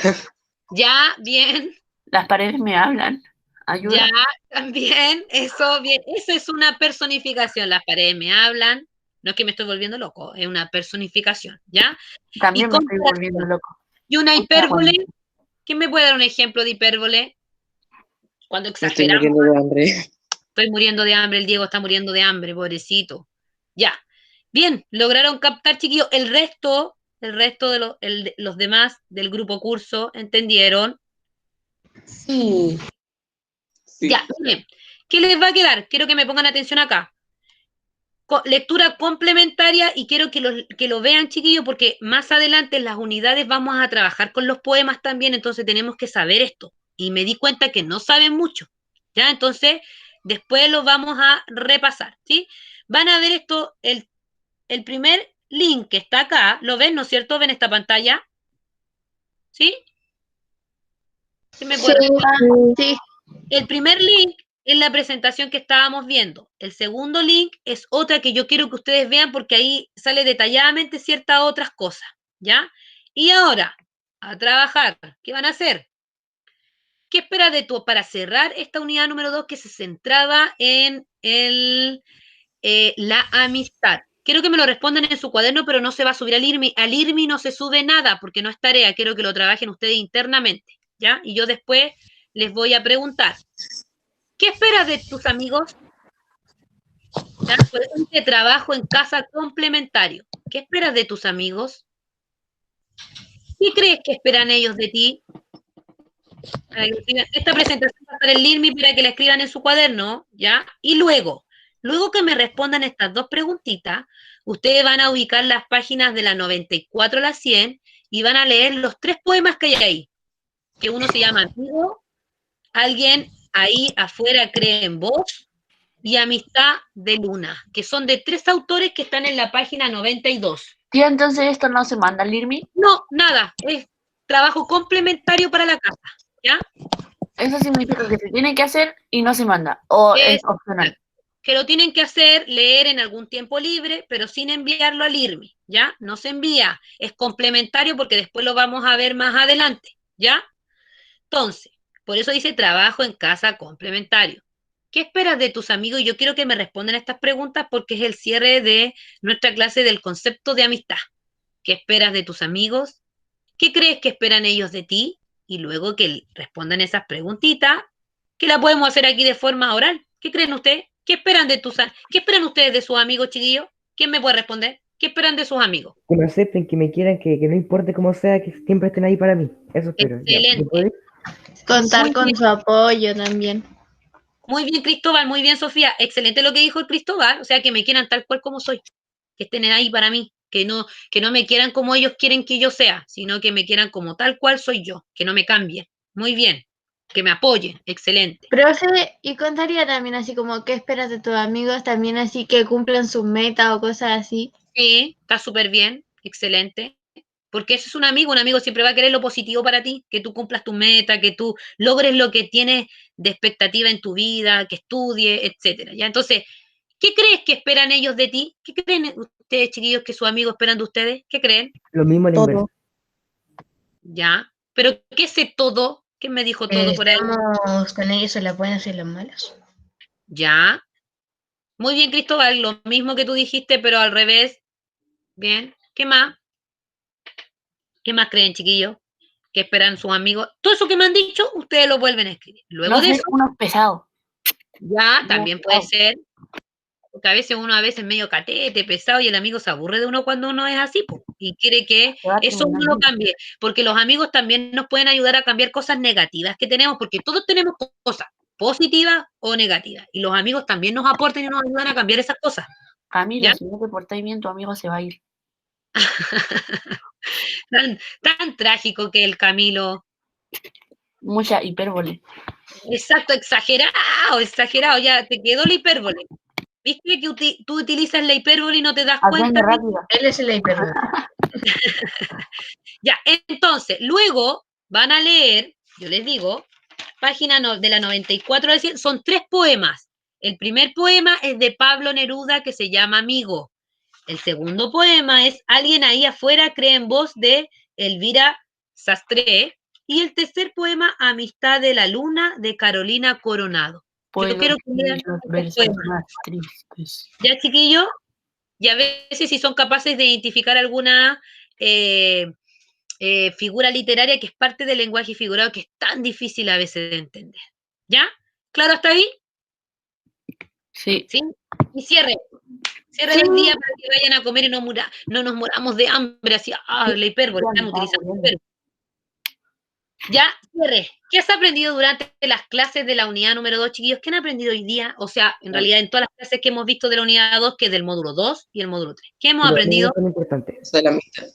Speaker 3: Ya, bien.
Speaker 4: Las paredes me hablan. Ayuda.
Speaker 3: Ya, también. Eso, bien. Eso es una personificación. Las paredes me hablan. No es que me estoy volviendo loco, es una personificación, ¿ya?
Speaker 4: También me estoy
Speaker 3: comparación.
Speaker 4: volviendo loco.
Speaker 3: Y una hipérbole. ¿Quién me puede dar un ejemplo de hipérbole? Cuando
Speaker 6: Me estoy
Speaker 3: exageramos.
Speaker 6: muriendo de hambre.
Speaker 3: Estoy muriendo de hambre, el Diego está muriendo de hambre, pobrecito. Ya. Bien, lograron captar, chiquillos. El resto de los demás del grupo curso, ¿entendieron?
Speaker 10: Sí.
Speaker 3: Ya, miren. ¿Qué les va a quedar? Quiero que me pongan atención acá. Lectura complementaria y quiero que lo vean, chiquillos, porque más adelante en las unidades vamos a trabajar con los poemas también, entonces tenemos que saber esto. Y me di cuenta que no saben mucho, ¿ya? Entonces, después lo vamos a repasar, ¿sí? Van a ver esto, el primer link que está acá, ¿lo ven, no es cierto? ¿Ven esta pantalla? ¿Sí? ¿Sí me pueden responder?
Speaker 1: Sí.
Speaker 3: El primer link es la presentación que estábamos viendo. El segundo link es otra que yo quiero que ustedes vean porque ahí sale detalladamente ciertas otras cosas, ¿ya? Y ahora, a trabajar. ¿Qué van a hacer? ¿Qué esperas de tú para cerrar esta unidad número 2 que se centraba en la amistad? Quiero que me lo respondan en su cuaderno, pero no se va a subir al IRMI. Al IRMI no se sube nada porque no es tarea. Quiero que lo trabajen ustedes internamente, ¿ya? Y yo después les voy a preguntar. ¿Qué esperas de tus amigos? ¿Ya? Por eso dice trabajo en casa complementario. ¿Qué esperas de tus amigos? ¿Qué crees que esperan ellos de ti? Esta presentación va a estar en LIRMI para que la escriban en su cuaderno, ¿ya? Y luego que me respondan estas dos preguntitas, ustedes van a ubicar las páginas de la 94 a la 100 y van a leer los 3 poemas que hay ahí, que uno se llama Amigo, Alguien ahí afuera cree en vos, y Amistad de Luna, que son de 3 autores que están en la página 92.
Speaker 4: ¿Y entonces esto no se manda al IRMI?
Speaker 3: No, nada, es trabajo complementario para la casa, ¿ya?
Speaker 4: Eso significa que se tiene que hacer y no se manda, o es opcional.
Speaker 3: Que lo tienen que hacer, leer en algún tiempo libre, pero sin enviarlo al IRMI, ¿ya? No se envía, es complementario porque después lo vamos a ver más adelante, ¿ya? Entonces, por eso dice trabajo en casa complementario. ¿Qué esperas de tus amigos? Y yo quiero que me respondan a estas preguntas porque es el cierre de nuestra clase del concepto de amistad. ¿Qué esperas de tus amigos? ¿Qué crees que esperan ellos de ti? y luego que respondan esas preguntitas, que la podemos hacer aquí de forma oral. ¿Qué creen ustedes? ¿Qué esperan qué esperan ustedes de sus amigos, chiquillos? ¿Quién me puede responder? ¿Qué esperan de sus amigos?
Speaker 5: Que me acepten, que me quieran, que no importe cómo sea, que siempre estén ahí para mí. Eso espero. Ya, ¿yo
Speaker 3: Excelente.
Speaker 5: puedo ir?
Speaker 1: Contar
Speaker 3: Muy
Speaker 1: con
Speaker 3: bien.
Speaker 1: su apoyo también.
Speaker 3: Muy bien, Cristóbal, muy bien, Sofía. Excelente lo que dijo el Cristóbal, o sea, que me quieran tal cual como soy, que estén ahí para mí, que no me quieran como ellos quieren que yo sea, sino que me quieran como tal cual soy yo, que no me cambien. Muy bien, que me apoyen, excelente.
Speaker 1: Profe, y contaría también así como qué esperas de tus amigos, también así que cumplan sus metas o cosas así.
Speaker 3: Sí, está súper bien, excelente. Porque ese es un amigo siempre va a querer lo positivo para ti, que tú cumplas tu meta, que tú logres lo que tienes de expectativa en tu vida, que estudies, etcétera. ¿Ya? Entonces, ¿qué crees que esperan ellos de ti? ¿Qué creen ustedes, chiquillos, que sus amigos esperan de ustedes? ¿Qué creen?
Speaker 5: Lo mismo a la inversa.
Speaker 10: Todo.
Speaker 3: ¿Ya? ¿Pero qué sé todo? ¿Qué me dijo todo por ahí?
Speaker 8: Estamos con ellos en las buenas y en las malas.
Speaker 3: ¿Ya? Muy bien, Cristóbal, lo mismo que tú dijiste, pero al revés. Bien. ¿Qué más? ¿Qué más creen, chiquillos? ¿Qué esperan sus amigos? Todo eso que me han dicho, ustedes lo vuelven a escribir. Luego
Speaker 4: No
Speaker 3: de
Speaker 4: ser
Speaker 3: eso,
Speaker 4: unos pesados.
Speaker 3: ya también puede ser, porque a veces uno es medio catete, pesado, y el amigo se aburre de uno cuando uno es así, po, y quiere que
Speaker 4: Se va a
Speaker 3: eso uno
Speaker 4: terminar
Speaker 3: lo
Speaker 4: bien.
Speaker 3: cambie, porque los amigos también nos pueden ayudar a cambiar cosas negativas que tenemos, porque todos tenemos cosas positivas o negativas, y los amigos también nos aportan y nos ayudan a cambiar esas cosas,
Speaker 4: Camilo,
Speaker 3: ¿ya?
Speaker 4: si no te portáis bien, tu amigo se va a ir.
Speaker 3: Tan trágico que el Camilo.
Speaker 4: Mucha hipérbole.
Speaker 3: Exacto, exagerado, ya te quedó la hipérbole. ¿Viste que tú utilizas la hipérbole y no te das
Speaker 4: Aprende
Speaker 3: cuenta?
Speaker 4: rápido.
Speaker 8: Él es la hipérbole.
Speaker 3: Ya, entonces, luego van a leer, yo les digo, página de la 94 al 100, son 3 poemas. El primer poema es de Pablo Neruda, que se llama Amigo. El segundo poema es Alguien ahí afuera cree en vos, de Elvira Sastre. Y el tercer poema, Amistad de la Luna, de Carolina Coronado. Yo
Speaker 4: Puedo
Speaker 3: quiero que lean
Speaker 4: escribir los
Speaker 3: estos
Speaker 4: versos
Speaker 3: poemas.
Speaker 4: más tristes.
Speaker 3: Ya, chiquillos, y a veces si son capaces de identificar alguna figura literaria que es parte del lenguaje figurado, que es tan difícil a veces de entender. ¿Ya? ¿Claro hasta ahí?
Speaker 4: Sí.
Speaker 3: ¿Sí? Y cierre el día para que vayan a comer y no nos moramos de hambre, así, la hipérbole, están utilizando hipérbole. Ya, cierre. ¿Qué has aprendido durante las clases de la unidad número 2, chiquillos? ¿Qué han aprendido hoy día? O sea, en realidad en todas las clases que hemos visto de la unidad 2, que es del módulo 2 y el módulo 3. ¿Qué hemos
Speaker 5: Los
Speaker 3: aprendido?
Speaker 5: amigos son importantes.
Speaker 6: De la amistad.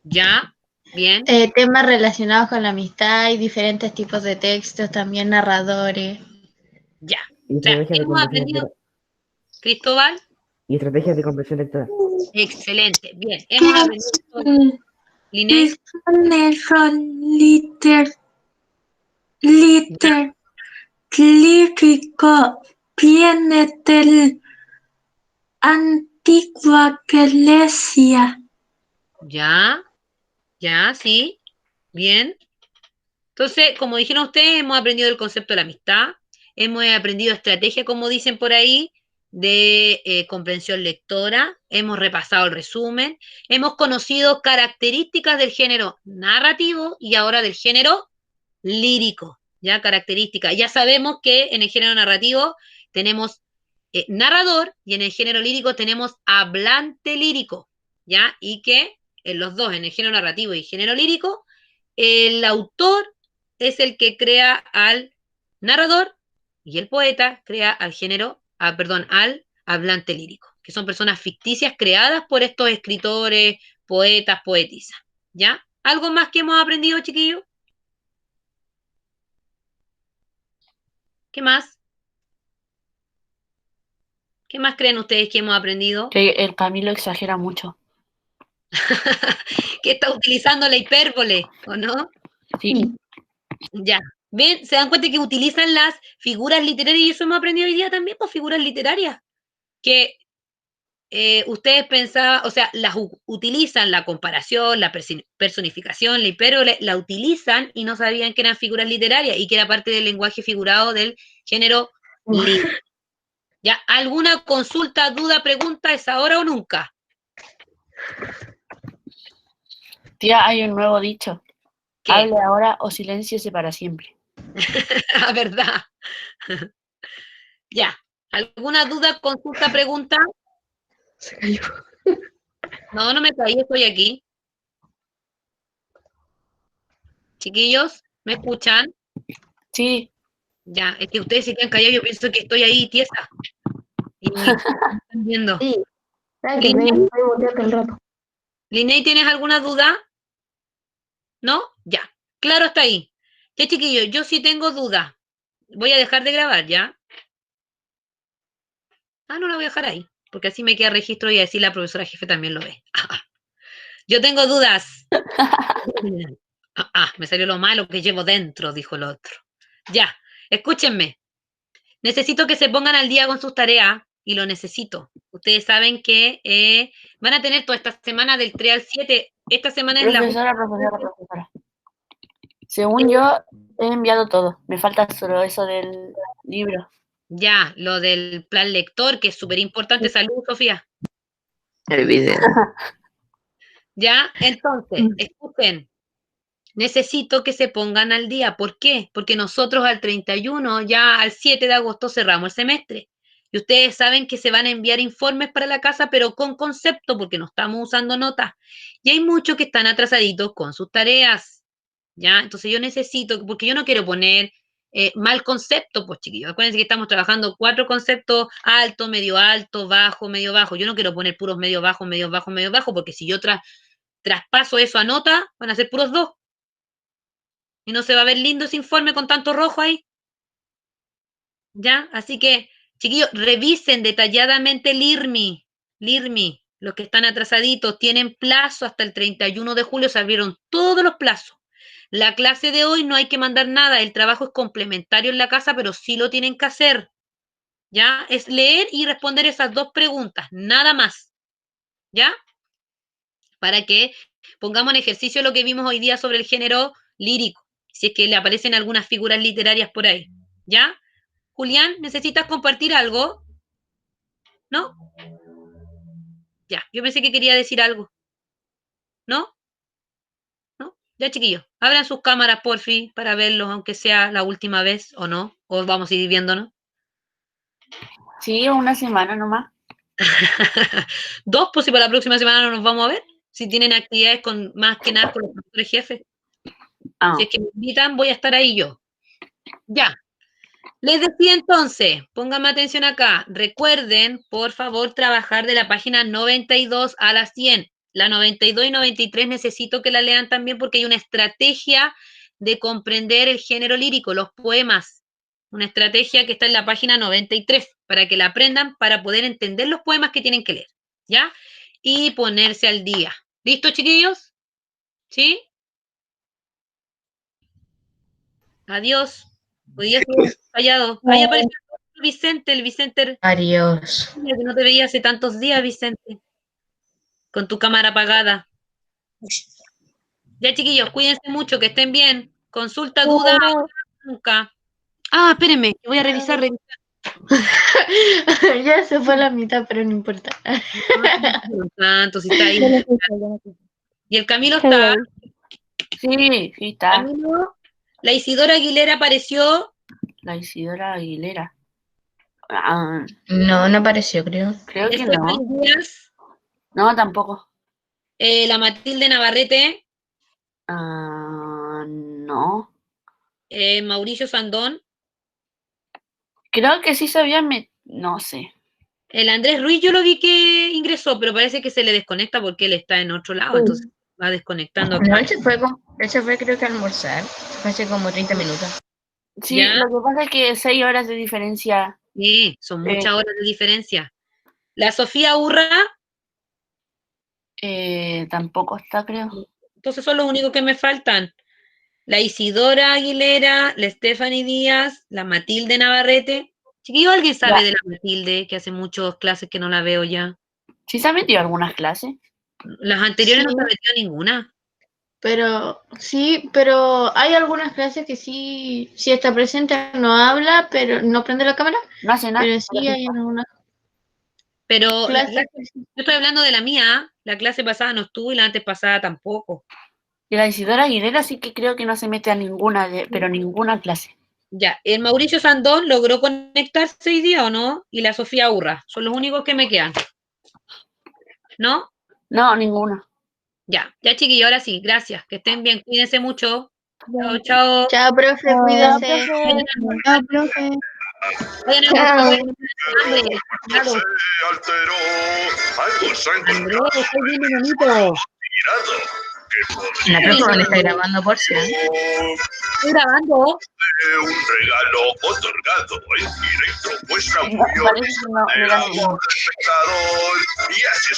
Speaker 3: Ya, bien.
Speaker 1: Temas relacionados con la amistad y diferentes tipos de textos, también narradores.
Speaker 3: Ya.
Speaker 5: Y
Speaker 3: O sea,
Speaker 5: estrategias de
Speaker 3: hemos
Speaker 5: comprensión
Speaker 3: aprendido,
Speaker 5: lectora.
Speaker 3: Cristóbal,
Speaker 5: Y estrategias de comprensión lectora.
Speaker 3: excelente. Bien, hemos aprendido. Linnea,
Speaker 2: lírico viene de antigua Grecia.
Speaker 3: ya, sí, bien. Entonces, como dijeron ustedes, hemos aprendido el concepto de la amistad, hemos aprendido estrategia, como dicen por ahí, de comprensión lectora, hemos repasado el resumen, hemos conocido características del género narrativo y ahora del género lírico, ya características. Ya sabemos que en el género narrativo tenemos narrador y en el género lírico tenemos hablante lírico, ya, y que en los dos, en el género narrativo y género lírico, el autor es el que crea al narrador y el poeta crea al al hablante lírico, que son personas ficticias creadas por estos escritores, poetas, poetisas, ¿ya? ¿Algo más que hemos aprendido, chiquillos? ¿Qué más? ¿Qué más creen ustedes que hemos aprendido?
Speaker 4: Que el Camilo exagera mucho.
Speaker 3: Que está utilizando la hipérbole, ¿o no?
Speaker 4: Sí.
Speaker 3: Ya. ¿Ven? ¿Se dan cuenta que utilizan las figuras literarias? Y eso hemos aprendido hoy día también, pues figuras literarias. Que ustedes pensaban, o sea, las utilizan, la comparación, la personificación, la hipérbole, la utilizan y no sabían que eran figuras literarias y que era parte del lenguaje figurado del género lírico. ¿Ya? ¿Alguna consulta, duda, pregunta? ¿Es ahora o nunca?
Speaker 4: Tía, hay un nuevo dicho.
Speaker 3: ¿Qué?
Speaker 4: Hable ahora o silénciese para siempre.
Speaker 3: La verdad. Ya. ¿Alguna duda, consulta, pregunta?
Speaker 10: Se cayó.
Speaker 3: No, no me caí, estoy aquí. Chiquillos, ¿me escuchan?
Speaker 4: Sí,
Speaker 3: Ya, es que ustedes se quedan callados, yo pienso que estoy ahí tiesa. Y me están viendo.
Speaker 10: Sí, saben que estoy muteado todo el rato.
Speaker 3: Linney, ¿tienes alguna duda? ¿No? Ya. Claro, está ahí. Ya, chiquillos, yo sí tengo duda. Voy a dejar de grabar, ¿ya? Ah, no la voy a dejar ahí, porque así me queda registro y así la profesora jefe también lo ve. Yo tengo dudas. Me salió lo malo que llevo dentro, dijo el otro. Ya, escúchenme. Necesito que se pongan al día con sus tareas y lo necesito. Ustedes saben que van a tener toda esta semana del 3 al 7. Esta semana es la
Speaker 4: profesora. Según yo, he enviado todo. Me falta solo eso del libro.
Speaker 3: Ya, lo del plan lector, que es súper importante. Salud, Sofía.
Speaker 6: El video.
Speaker 3: Ya, entonces, escuchen. Necesito que se pongan al día. ¿Por qué? Porque nosotros al 31, ya al 7 de agosto cerramos el semestre. Y ustedes saben que se van a enviar informes para la casa, pero con concepto, porque no estamos usando notas. Y hay muchos que están atrasaditos con sus tareas. ¿Ya? Entonces yo necesito, porque yo no quiero poner mal concepto, pues chiquillos. Acuérdense que estamos trabajando 4 conceptos: alto, medio alto, bajo, medio bajo. Yo no quiero poner puros medio bajo, medio bajo, medio bajo, porque si yo traspaso eso a nota, van a ser puros 2. Y no se va a ver lindo ese informe con tanto rojo ahí. ¿Ya? Así que, chiquillos, revisen detalladamente el IRMI. Los que están atrasaditos, tienen plazo hasta el 31 de julio, se abrieron todos los plazos. La clase de hoy no hay que mandar nada, el trabajo es complementario en la casa, pero sí lo tienen que hacer. ¿Ya? Es leer y responder esas 2 preguntas, nada más. ¿Ya? Para que pongamos en ejercicio lo que vimos hoy día sobre el género lírico, si es que le aparecen algunas figuras literarias por ahí. ¿Ya? Julián, ¿necesitas compartir algo? ¿No? Ya, yo pensé que quería decir algo. ¿No? ¿No? Ya, chiquillos, abran sus cámaras, porfi, para verlos, aunque sea la última vez, o no, o vamos a ir viéndonos.
Speaker 4: Sí, una semana nomás.
Speaker 3: 2, pues si para la próxima semana no nos vamos a ver. Si tienen actividades con más que nada con los profesores jefes. Si es que me invitan, voy a estar ahí yo. Ya. Les decía entonces, pónganme atención acá. Recuerden, por favor, trabajar de la página 92 a la 100. La 92 y 93 necesito que la lean también porque hay una estrategia de comprender el género lírico, los poemas. Una estrategia que está en la página 93 para que la aprendan, para poder entender los poemas que tienen que leer. ¿Ya? Y ponerse al día. ¿Listo, chiquillos? ¿Sí? Adiós. Hoy día estuve callado. Ahí apareció el Vicente.
Speaker 8: Adiós.
Speaker 3: Mira, que no te veía hace tantos días, Vicente. Con tu cámara apagada. Ya, chiquillos, cuídense mucho, que estén bien. Consulta, duda, nunca. Ah, espérenme, que voy a revisar.
Speaker 1: Ya se fue la mitad, pero no importa.
Speaker 3: Tanto, si está ahí. Y el Camilo está.
Speaker 4: Sí, sí está.
Speaker 3: Camilo, la Isidora Aguilera apareció.
Speaker 4: La Isidora Aguilera.
Speaker 8: No, no apareció, creo.
Speaker 4: Creo que
Speaker 3: Stephanie
Speaker 4: no.
Speaker 3: Díaz,
Speaker 4: No, tampoco.
Speaker 3: la Matilde Navarrete,
Speaker 4: No.
Speaker 3: Mauricio Sandón,
Speaker 4: Creo que sí sabía, no sé.
Speaker 3: el Andrés Ruiz, yo lo vi que ingresó, pero parece que se le desconecta porque él está en otro lado, entonces va desconectando.
Speaker 8: No, él se fue creo que a almorzar. Fue hace como 30 minutos.
Speaker 4: Sí,
Speaker 3: ¿Ya?
Speaker 4: lo que pasa es que 6 horas de diferencia.
Speaker 3: Sí, son muchas horas de diferencia. La Sofía Urra,
Speaker 4: Tampoco está, creo.
Speaker 3: entonces son los únicos que me faltan. La Isidora Aguilera, la Stephanie Díaz, la Matilde Navarrete. Chiquillo, ¿alguien sabe de la Matilde, que hace muchas clases que no la veo ya?
Speaker 4: ¿Sí se ha metido algunas clases?
Speaker 3: Las anteriores no
Speaker 1: Sí.
Speaker 3: se ha metido ninguna.
Speaker 1: Pero sí, pero hay algunas clases que sí está presente, no habla, pero no prende la cámara.
Speaker 4: No hace nada.
Speaker 1: Pero sí hay algunas
Speaker 3: Pero
Speaker 1: clases.
Speaker 3: yo estoy hablando de la mía, la clase pasada no estuvo y la antes pasada tampoco.
Speaker 4: Y la Isidora Aguilera sí que creo que no se mete a ninguna, pero ninguna clase.
Speaker 3: Ya, el Mauricio Sandón logró conectarse hoy día, ¿o no? Y la Sofía Urra, son los únicos que me quedan. ¿No?
Speaker 4: No, ninguna.
Speaker 3: Ya, chiquillos, ahora sí, gracias. Que estén bien, cuídense mucho. Chao, chao.
Speaker 1: Chao, profe, cuídese.
Speaker 7: Chao, profe.
Speaker 3: Vayan a
Speaker 1: Chao.
Speaker 3: Andrés, claro. Andrés, estoy bien bonito.
Speaker 8: La profe le está grabando por si.
Speaker 3: Estoy grabando.
Speaker 9: Un regalo otorgado en directo muestra muy
Speaker 4: Parece que no,
Speaker 9: espectador. Y así es